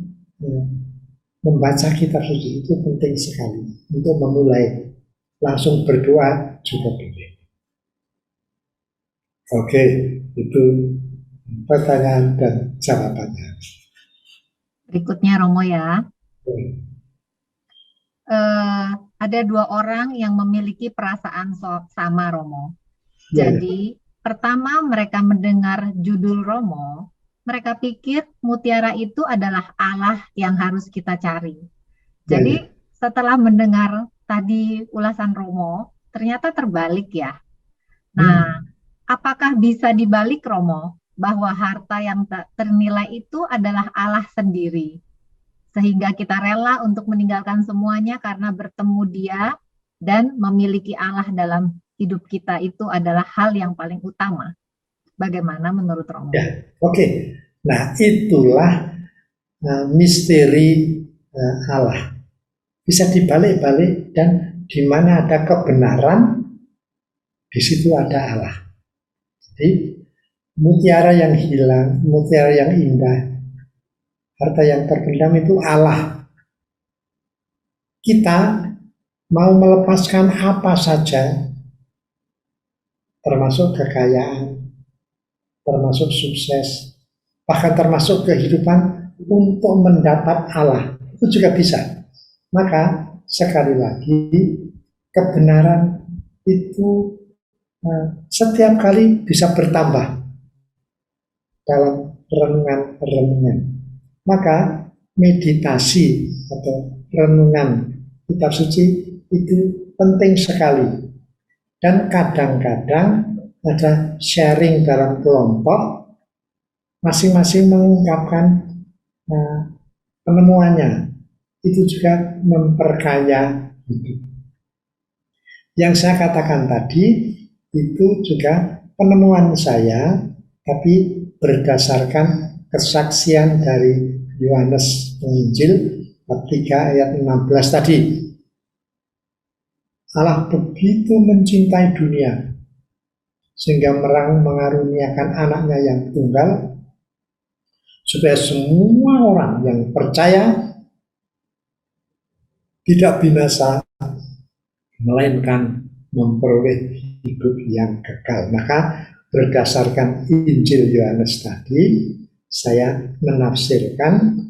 membaca kitab suci itu penting sekali untuk memulai. Langsung berdoa juga boleh. Oke, itu pertanyaan dan jawabannya. Berikutnya Romo ya. Ada 2 orang yang memiliki perasaan sama Romo. Jadi pertama mereka mendengar judul Romo, mereka pikir mutiara itu adalah Allah yang harus kita cari. Jadi setelah mendengar tadi ulasan Romo, ternyata terbalik ya. Nah, apakah bisa dibalik Romo, bahwa harta yang ternilai itu adalah Allah sendiri, sehingga kita rela untuk meninggalkan semuanya karena bertemu Dia dan memiliki Allah dalam hidup kita itu adalah hal yang paling utama. Bagaimana menurut Romo? Oke. Nah, itulah misteri Allah. Bisa dibalik-balik, dan di mana ada kebenaran, di situ ada Allah. Jadi mutiara yang hilang, mutiara yang indah, harta yang terpendam itu Allah. Kita mau melepaskan apa saja, termasuk kekayaan, termasuk sukses, bahkan termasuk kehidupan untuk mendapat Allah, itu juga bisa. Maka sekali lagi, kebenaran itu setiap kali bisa bertambah dalam renungan-renungan. Maka meditasi atau renungan kitab suci itu penting sekali. Dan kadang-kadang ada sharing dalam kelompok, masing-masing mengungkapkan penemuannya. Itu juga memperkaya hidup. Yang saya katakan tadi itu juga penemuan saya, tapi berdasarkan kesaksian dari Yohanes Penginjil bab 3 ayat 16 tadi. Allah begitu mencintai dunia sehingga mengaruniakan anaknya yang tunggal, supaya semua orang yang percaya tidak binasa, melainkan memperoleh hidup yang kekal. Maka berdasarkan Injil Yohanes tadi, saya menafsirkan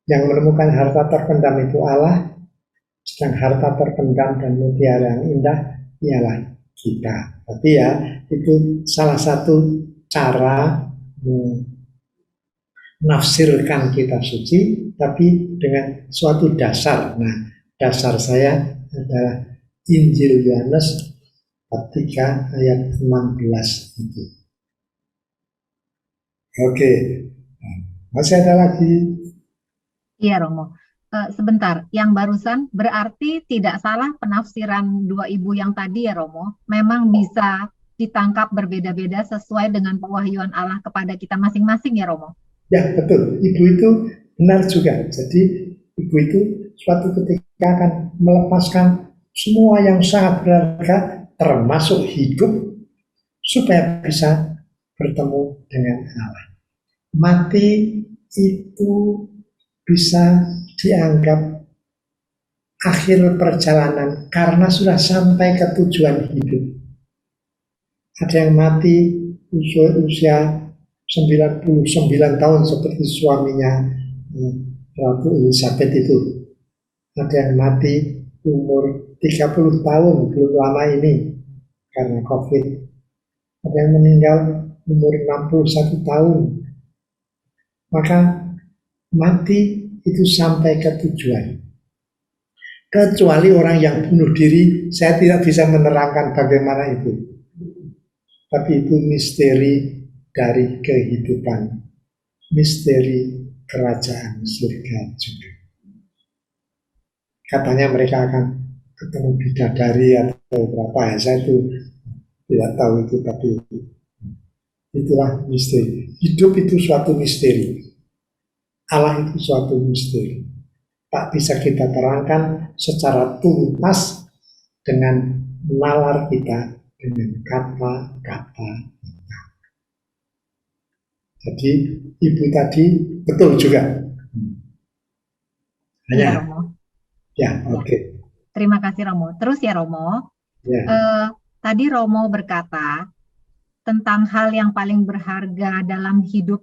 yang menemukan harta terpendam itu Allah, sedang harta terpendam dan mutiara yang indah ialah kita. Tapi ya, itu salah satu cara menafsirkan kitab suci, tapi dengan suatu dasar. Nah, dasar saya adalah Injil Yohanes bab 3 ayat 16 itu. Oke, masih ada lagi? Iya Romo. Sebentar, yang barusan berarti tidak salah penafsiran 2 ibu yang tadi ya Romo. Memang bisa ditangkap berbeda-beda sesuai dengan pewahyuan Allah kepada kita masing-masing ya Romo. Ya betul, ibu itu benar juga. Jadi ibu itu suatu ketika akan melepaskan semua yang sangat berharga, termasuk hidup, supaya bisa bertemu dengan Allah. Mati itu bisa dianggap akhir perjalanan karena sudah sampai ke tujuan hidup. Ada yang mati usia 99 tahun seperti suaminya Ratu Elizabeth itu. Ada yang mati umur 30 tahun belum lama ini karena COVID. Ada yang meninggal umur 61 tahun. Maka mati itu sampai ke tujuan. Kecuali orang yang bunuh diri, saya tidak bisa menerangkan bagaimana itu. Tapi itu misteri dari kehidupan, misteri kerajaan surga juga. Katanya mereka akan ketemu bidadari atau berapa ya, saya itu tidak tahu itu, tapi itulah misteri. Hidup itu suatu misteri. Allah itu suatu misteri. Tak bisa kita terangkan secara tuntas dengan nalar kita, dengan kata-kata kita. Jadi ibu tadi betul juga. Iya, Romo. Ya, oke. Terima kasih, Romo. Terus ya, Romo. Ya. Tadi Romo berkata tentang hal yang paling berharga dalam hidup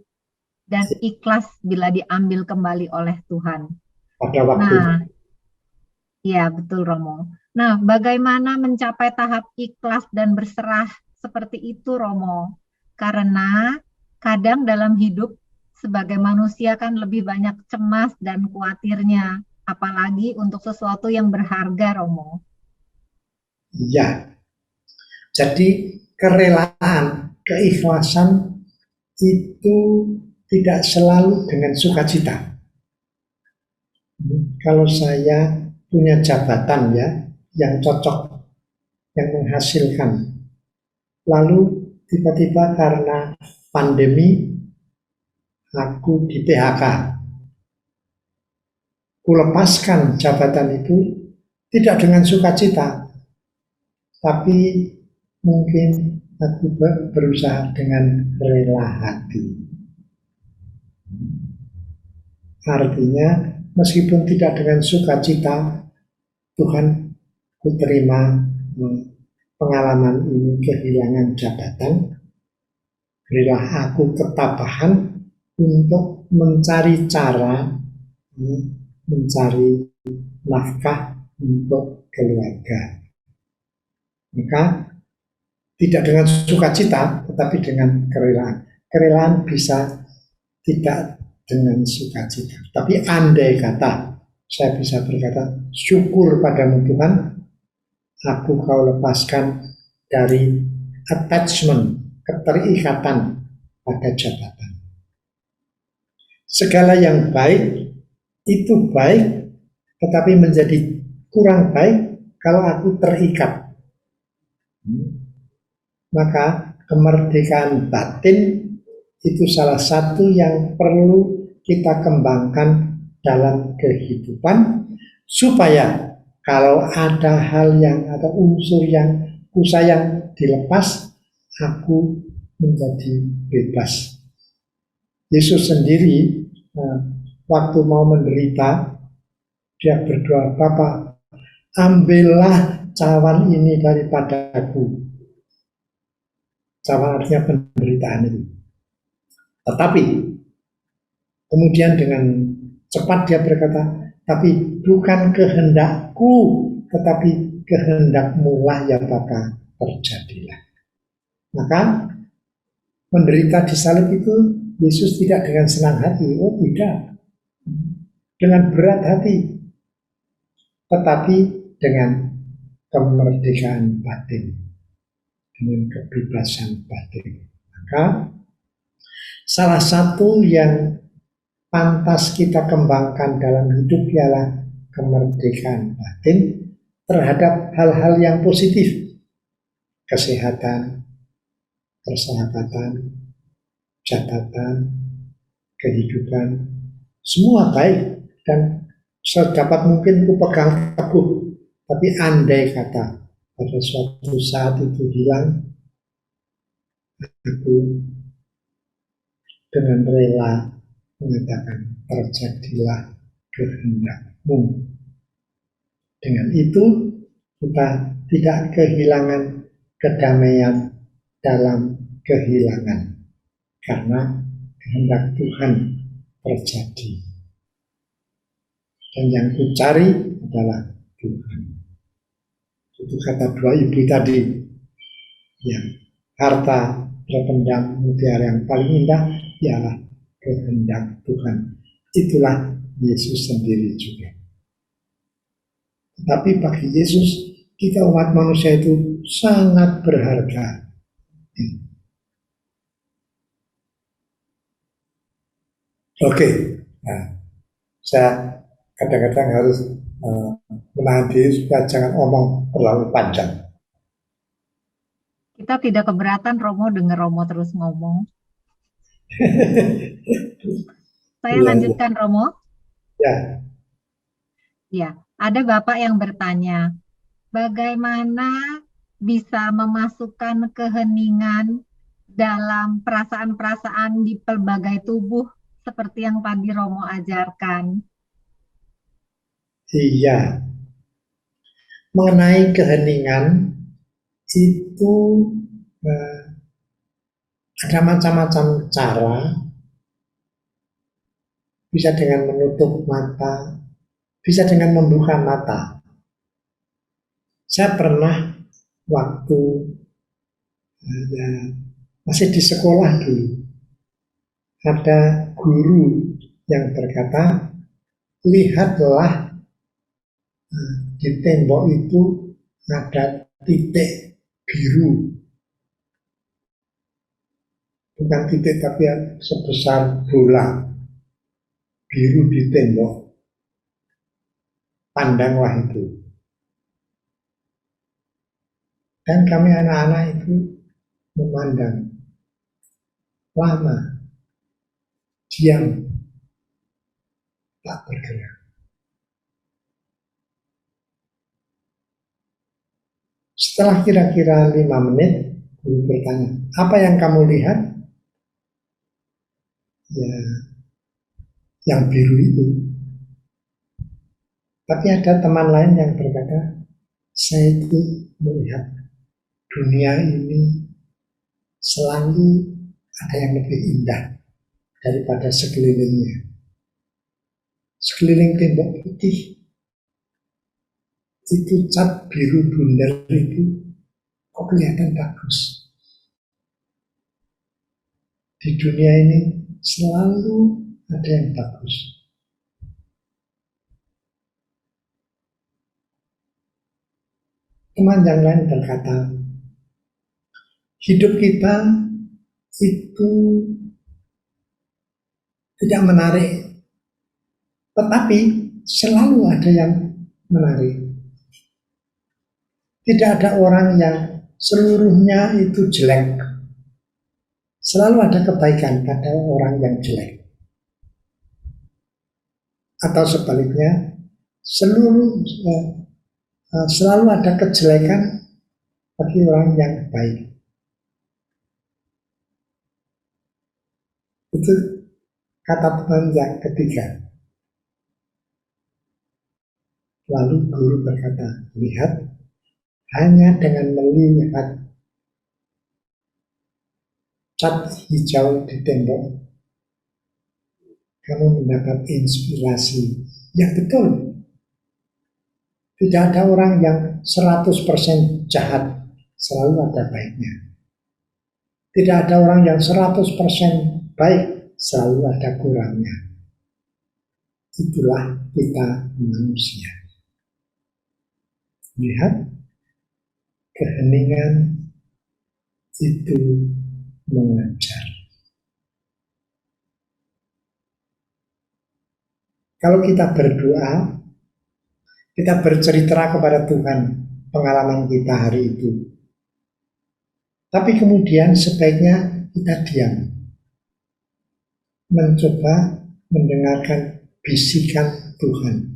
dan ikhlas bila diambil kembali oleh Tuhan. Pada waktu. Nah, iya betul Romo. Nah, bagaimana mencapai tahap ikhlas dan berserah seperti itu, Romo? Karena kadang dalam hidup sebagai manusia kan lebih banyak cemas dan khawatirnya, apalagi untuk sesuatu yang berharga, Romo. Iya. Jadi kerelaan, keikhlasan itu tidak selalu dengan sukacita. Kalau saya punya jabatan ya yang cocok, yang menghasilkan, lalu tiba-tiba karena pandemi aku di PHK, kulepaskan jabatan itu tidak dengan sukacita, tapi mungkin aku berusaha dengan rela hati. Artinya meskipun tidak dengan sukacita, Tuhan, ku terima pengalaman ini, kehilangan jabatan, berilah aku ketabahan untuk mencari cara, mencari nafkah untuk keluarga. Maka tidak dengan sukacita, tetapi dengan kerelaan. Kerelaan bisa tidak dengan sukacita. Tapi andai kata saya bisa berkata, syukur padamu Tuhan, aku kau lepaskan dari attachment, keterikatan pada jabatan. Segala yang baik itu baik, tetapi menjadi kurang baik kalau aku terikat. Maka kemerdekaan batin itu salah satu yang perlu kita kembangkan dalam kehidupan, supaya kalau ada hal yang atau unsur yang kusayang dilepas, aku menjadi bebas. Yesus sendiri waktu mau menderita, dia berdoa, Bapa, ambillah cawan ini daripadaku. Cawan artinya penderitaan itu. Tetapi kemudian dengan cepat dia berkata, tapi bukan kehendakku, tetapi kehendakmu lah yang bakal terjadilah. Maka menderita di salib itu Yesus tidak dengan senang hati, oh tidak, dengan berat hati, tetapi dengan kemerdekaan batin, dengan kebebasan batin. Maka salah satu yang pantas kita kembangkan dalam hidup ialah kemerdekaan batin terhadap hal-hal yang positif. Kesehatan, persahabatan, jabatan, kehidupan, semua baik dan sedapat mungkin ku pegang teguh. Tapi andai kata pada suatu saat itu hilang, aku dengan rela mengatakan terjadilah kehendakmu. Dengan itu kita tidak kehilangan kedamaian dalam kehilangan, karena kehendak Tuhan terjadi. Dan yang ku cari adalah Tuhan. Itu kata dua ibu tadi. Yang harta terpendam mutiara yang paling indah ialah kehendak Tuhan. Itulah Yesus sendiri juga. Tapi bagi Yesus, kita umat manusia itu sangat berharga. Oke, nah, saya kadang-kadang harus menahan diri supaya jangan omong terlalu panjang. Kita tidak keberatan Romo dengar Romo terus ngomong. Saya lanjutkan Romo. Ya. Ya, ada Bapak yang bertanya, bagaimana bisa memasukkan keheningan dalam perasaan-perasaan di pelbagai tubuh seperti yang tadi Romo ajarkan? Iya. Mengenai keheningan itu ada macam-macam cara. Bisa dengan menutup mata, bisa dengan membuka mata. Saya pernah waktu masih di sekolah dulu, ada guru yang berkata, lihatlah di tembok itu ada titik biru. Bukan titik tapi sebesar bola biru di tembok. Pandanglah itu. Dan kami anak-anak itu memandang lama, diam, tak bergerak. Setelah kira-kira 5 menit, guru bertanya, apa yang kamu lihat? Ya, yang biru itu. Tapi ada teman lain yang berkata, saya itu melihat dunia ini selalu ada yang lebih indah daripada sekelilingnya. Sekeliling tembok putih itu cat biru bundar itu kok kelihatan bagus. Di dunia ini selalu ada yang bagus. Teman yang lain berkata, hidup kita itu tidak menarik, tetapi selalu ada yang menarik. Tidak ada orang yang seluruhnya itu jelek. Selalu ada kebaikan pada orang yang jelek. Atau sebaliknya, selalu ada kejelekan bagi orang yang baik. Itu kata teman yang ketiga. Lalu guru berkata, lihat, hanya dengan melihat cat hijau di tembok, kamu mendapat inspirasi yang betul. Tidak ada orang yang 100% jahat, selalu ada baiknya. Tidak ada orang yang 100% baik, selalu ada kurangnya. Itulah kita manusia. Lihat, keheningan itu mengajar. Kalau kita berdoa, kita bercerita kepada Tuhan pengalaman kita hari itu. Tapi kemudian sebaiknya kita diam. Mencoba mendengarkan bisikan Tuhan.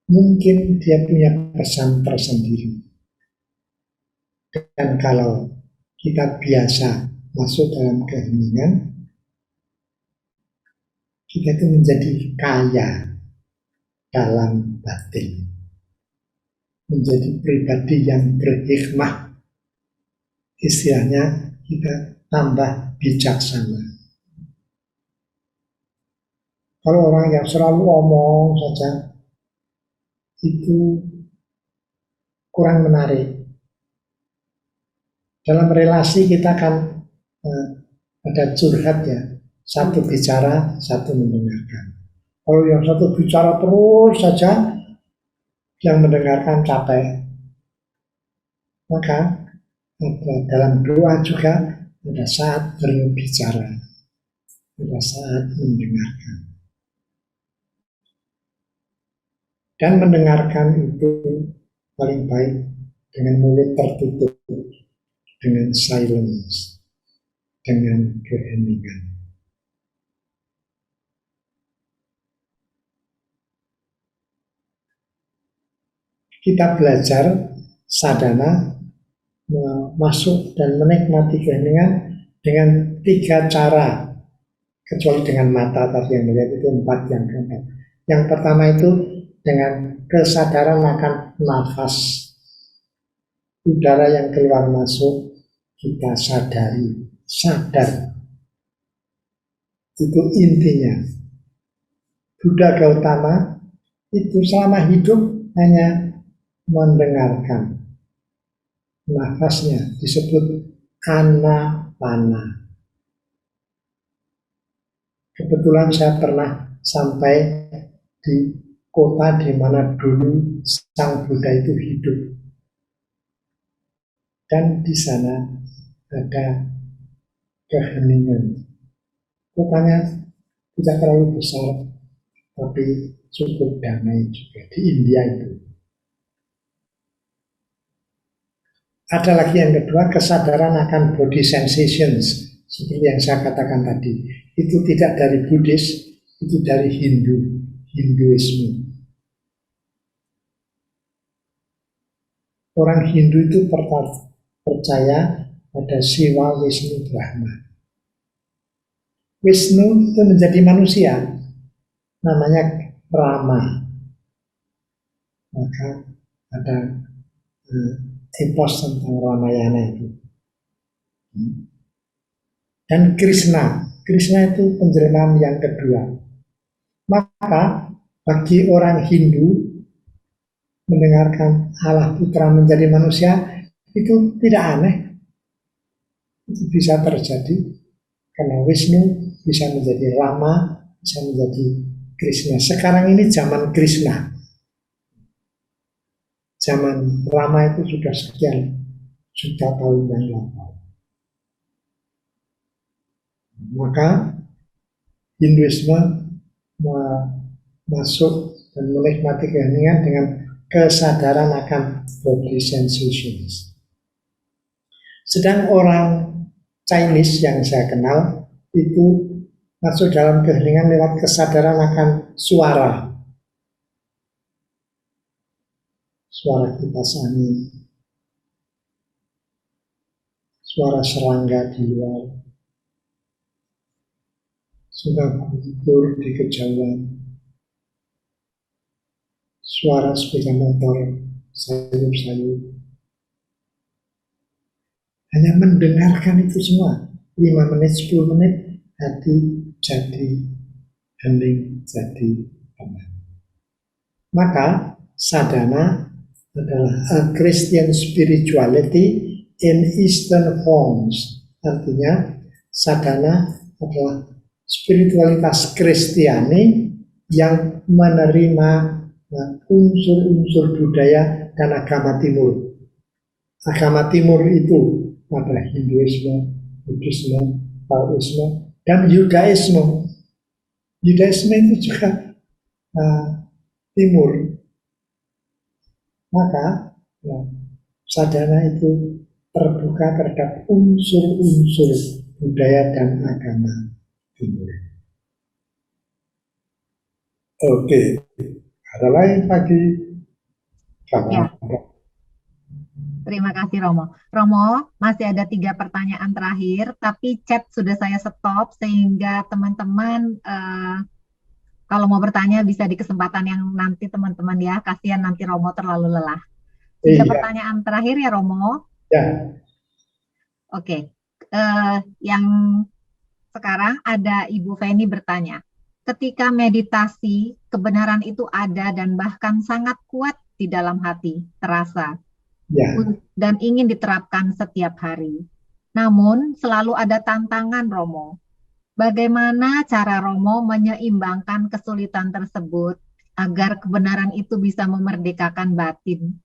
Mungkin dia punya pesan tersendiri. Dan kalau kita biasa masuk dalam keheningan, kita itu menjadi kaya dalam batin, menjadi pribadi yang berhikmah. Istilahnya kita tambah bijaksana. Kalau orang yang selalu omong saja, itu kurang menarik. Dalam relasi kita kan ada curhat ya, satu bicara, satu mendengarkan. Kalau yang satu bicara terus saja, yang mendengarkan capek. Maka dalam doa juga ada saat berbicara, ada saat mendengarkan. Dan mendengarkan itu paling baik dengan mulut tertutup, dengan silence, dengan keheningan. Kita belajar sadhana, masuk dan menikmati keheningan dengan 3 cara, kecuali dengan mata tadi yang melihat itu 4 yang keempat. Yang pertama itu dengan kesadaran akan nafas, udara yang keluar masuk kita sadari, sadar. Itu intinya. Buddha Gautama itu selama hidup hanya mendengarkan. Nafasnya disebut anapana. Kebetulan saya pernah sampai di kota di mana dulu Sang Buddha itu hidup. Dan di sana ada keheningan. Kotanya tidak terlalu besar, tapi cukup damai juga di India itu. Ada lagi yang kedua, kesadaran akan body sensations, seperti yang saya katakan tadi. Itu tidak dari Buddhis, itu dari Hinduisme. Orang Hindu itu percaya pada Siwa, Wisnu, Brahma. Wisnu itu menjadi manusia, namanya Rama. Maka ada epos tentang Ramayana itu. Dan Krishna itu penjelmaan yang kedua. Maka bagi orang Hindu mendengarkan Allah Putra menjadi manusia itu tidak aneh. Itu bisa terjadi karena Wisnu bisa menjadi Rama, bisa menjadi Krishna. Sekarang ini zaman Krishna. Zaman Rama itu sudah sekian juta tahun yang lalu. Maka Hinduisme masuk dan menikmati keheningan dengan kesadaran akan body sensations. Sedang orang Chinese yang saya kenal itu masuk dalam keheningan lewat kesadaran akan suara. Suara kipas angin, suara serangga di luar, suara gugur di kejauhan, suara sepeda motor sayup-sayup. Hanya mendengarkan itu semua, 5 menit, 10 menit, hati jadi hening, jadi tenang. Maka sadhana adalah a Christian spirituality in Eastern forms. Artinya sadhana adalah spiritualitas Kristiani yang menerima unsur-unsur budaya dan agama Timur. Agama Timur itu ada Hinduisme, Buddhisme, Taoisme, dan Yudaisme. Yudaisme itu juga Timur. Maka sadhana itu terbuka terhadap unsur-unsur budaya dan agama Timur. Oke, ada lain lagi? Ya. Terima kasih Romo. Romo, masih ada 3 pertanyaan terakhir, tapi chat sudah saya stop sehingga teman-teman Kalau mau bertanya bisa di kesempatan yang nanti teman-teman ya, kasihan nanti Romo terlalu lelah. Sudah Iya, pertanyaan terakhir ya Romo? ya, Oke. Yang sekarang ada Ibu Feni bertanya, ketika meditasi, kebenaran itu ada dan bahkan sangat kuat di dalam hati, terasa, ya. dan ingin diterapkan setiap hari. Namun, selalu ada tantangan, Romo. Bagaimana cara Romo menyeimbangkan kesulitan tersebut agar kebenaran itu bisa memerdekakan batin?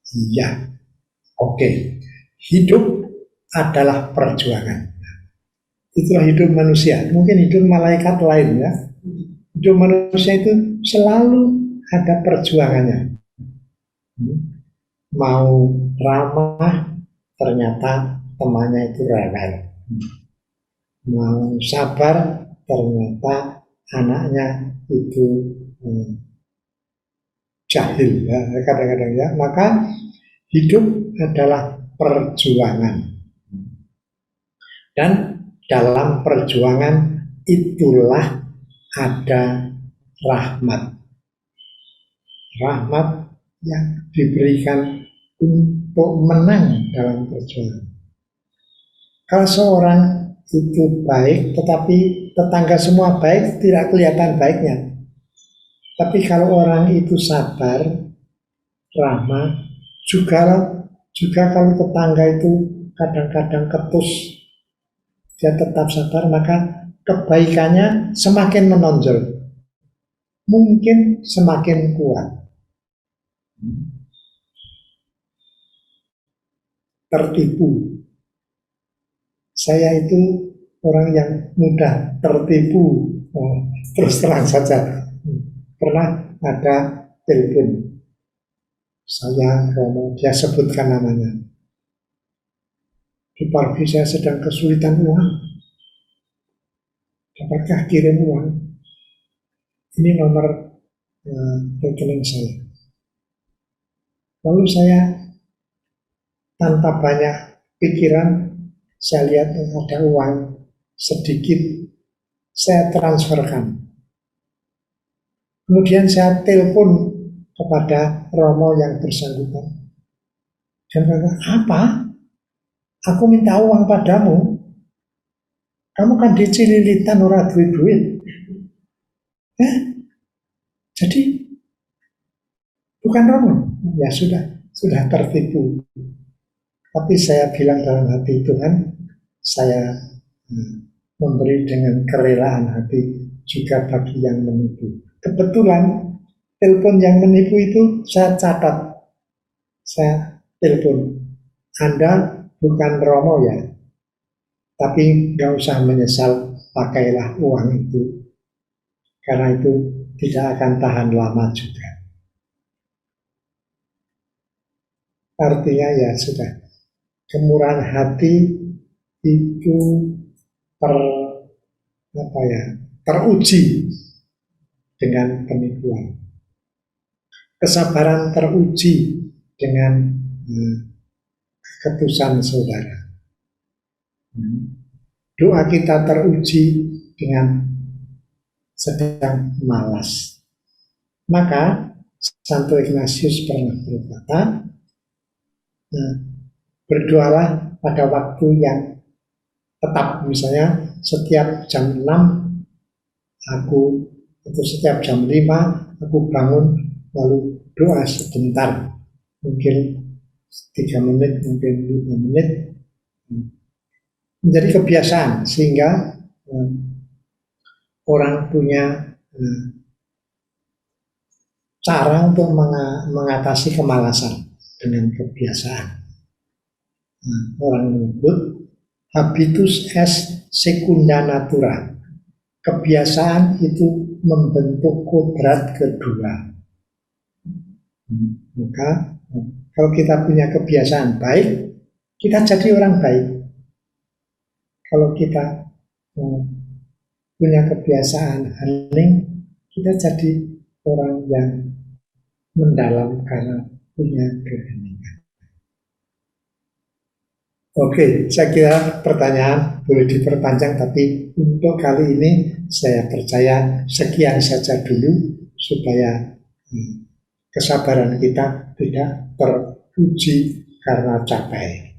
Iya, oke. Hidup adalah perjuangan. Itulah hidup manusia. Mungkin hidup malaikat lain ya. Hidup manusia itu selalu ada perjuangannya. Mau ramah, ternyata temannya itu rewel. Mau sabar, ternyata anaknya itu jahil ya kadang-kadang ya. Maka hidup adalah perjuangan. Dan dalam perjuangan itulah ada rahmat. Rahmat yang diberikan untuk menang dalam perjuangan. Kalau seorang itu baik, tetapi tetangga semua baik, tidak kelihatan baiknya. Tapi kalau orang itu sabar, ramah, juga kalau tetangga itu kadang-kadang ketus, dia tetap sabar, maka kebaikannya semakin menonjol, mungkin semakin kuat. Tertipu. Saya itu orang yang mudah tertipu. Terus terang saja. Pernah ada telepon. Saya Romo, dia sebutkan namanya. Di pagi saya sedang kesulitan uang. Dapatkah kirim uang? Ini nomor rekening saya. Lalu saya tanpa banyak pikiran, saya lihat ada uang sedikit, saya transferkan. Kemudian saya telepon kepada Romo yang bersangkutan. Dan berkata, apa? Aku minta uang padamu. Kamu kan dicililitan ora duit-duit. Jadi bukan Romo. Ya sudah tertipu. Tapi saya bilang dalam hati, Tuhan, saya memberi dengan kerelaan hati juga bagi yang menipu. Kebetulan telepon yang menipu itu saya catat. Saya telepon, Anda bukan Romo ya, tapi nggak usah menyesal, pakailah uang itu. Karena itu tidak akan tahan lama juga. Artinya ya sudah, kemurahan hati itu teruji dengan penipuan. Kesabaran teruji dengan keputusan saudara. Doa kita teruji dengan sedang malas. Maka Santo Ignatius pernah berkata, berdoalah pada waktu yang tetap, misalnya setiap jam 6 aku, atau setiap jam 5 aku bangun lalu doa sebentar, mungkin 3 menit, mungkin 5 menit, menjadi kebiasaan sehingga orang punya cara untuk mengatasi kemalasan dengan kebiasaan. Orang menyebut habitus est secunda natura. Kebiasaan itu membentuk kodrat kedua. Maka kalau kita punya kebiasaan baik, kita jadi orang baik. Kalau kita punya kebiasaan hening, kita jadi orang yang mendalam karena punya keheningan. Oke, saya kira pertanyaan boleh diperpanjang, tapi untuk kali ini saya percaya sekian saja dulu supaya kesabaran kita tidak teruji karena capek.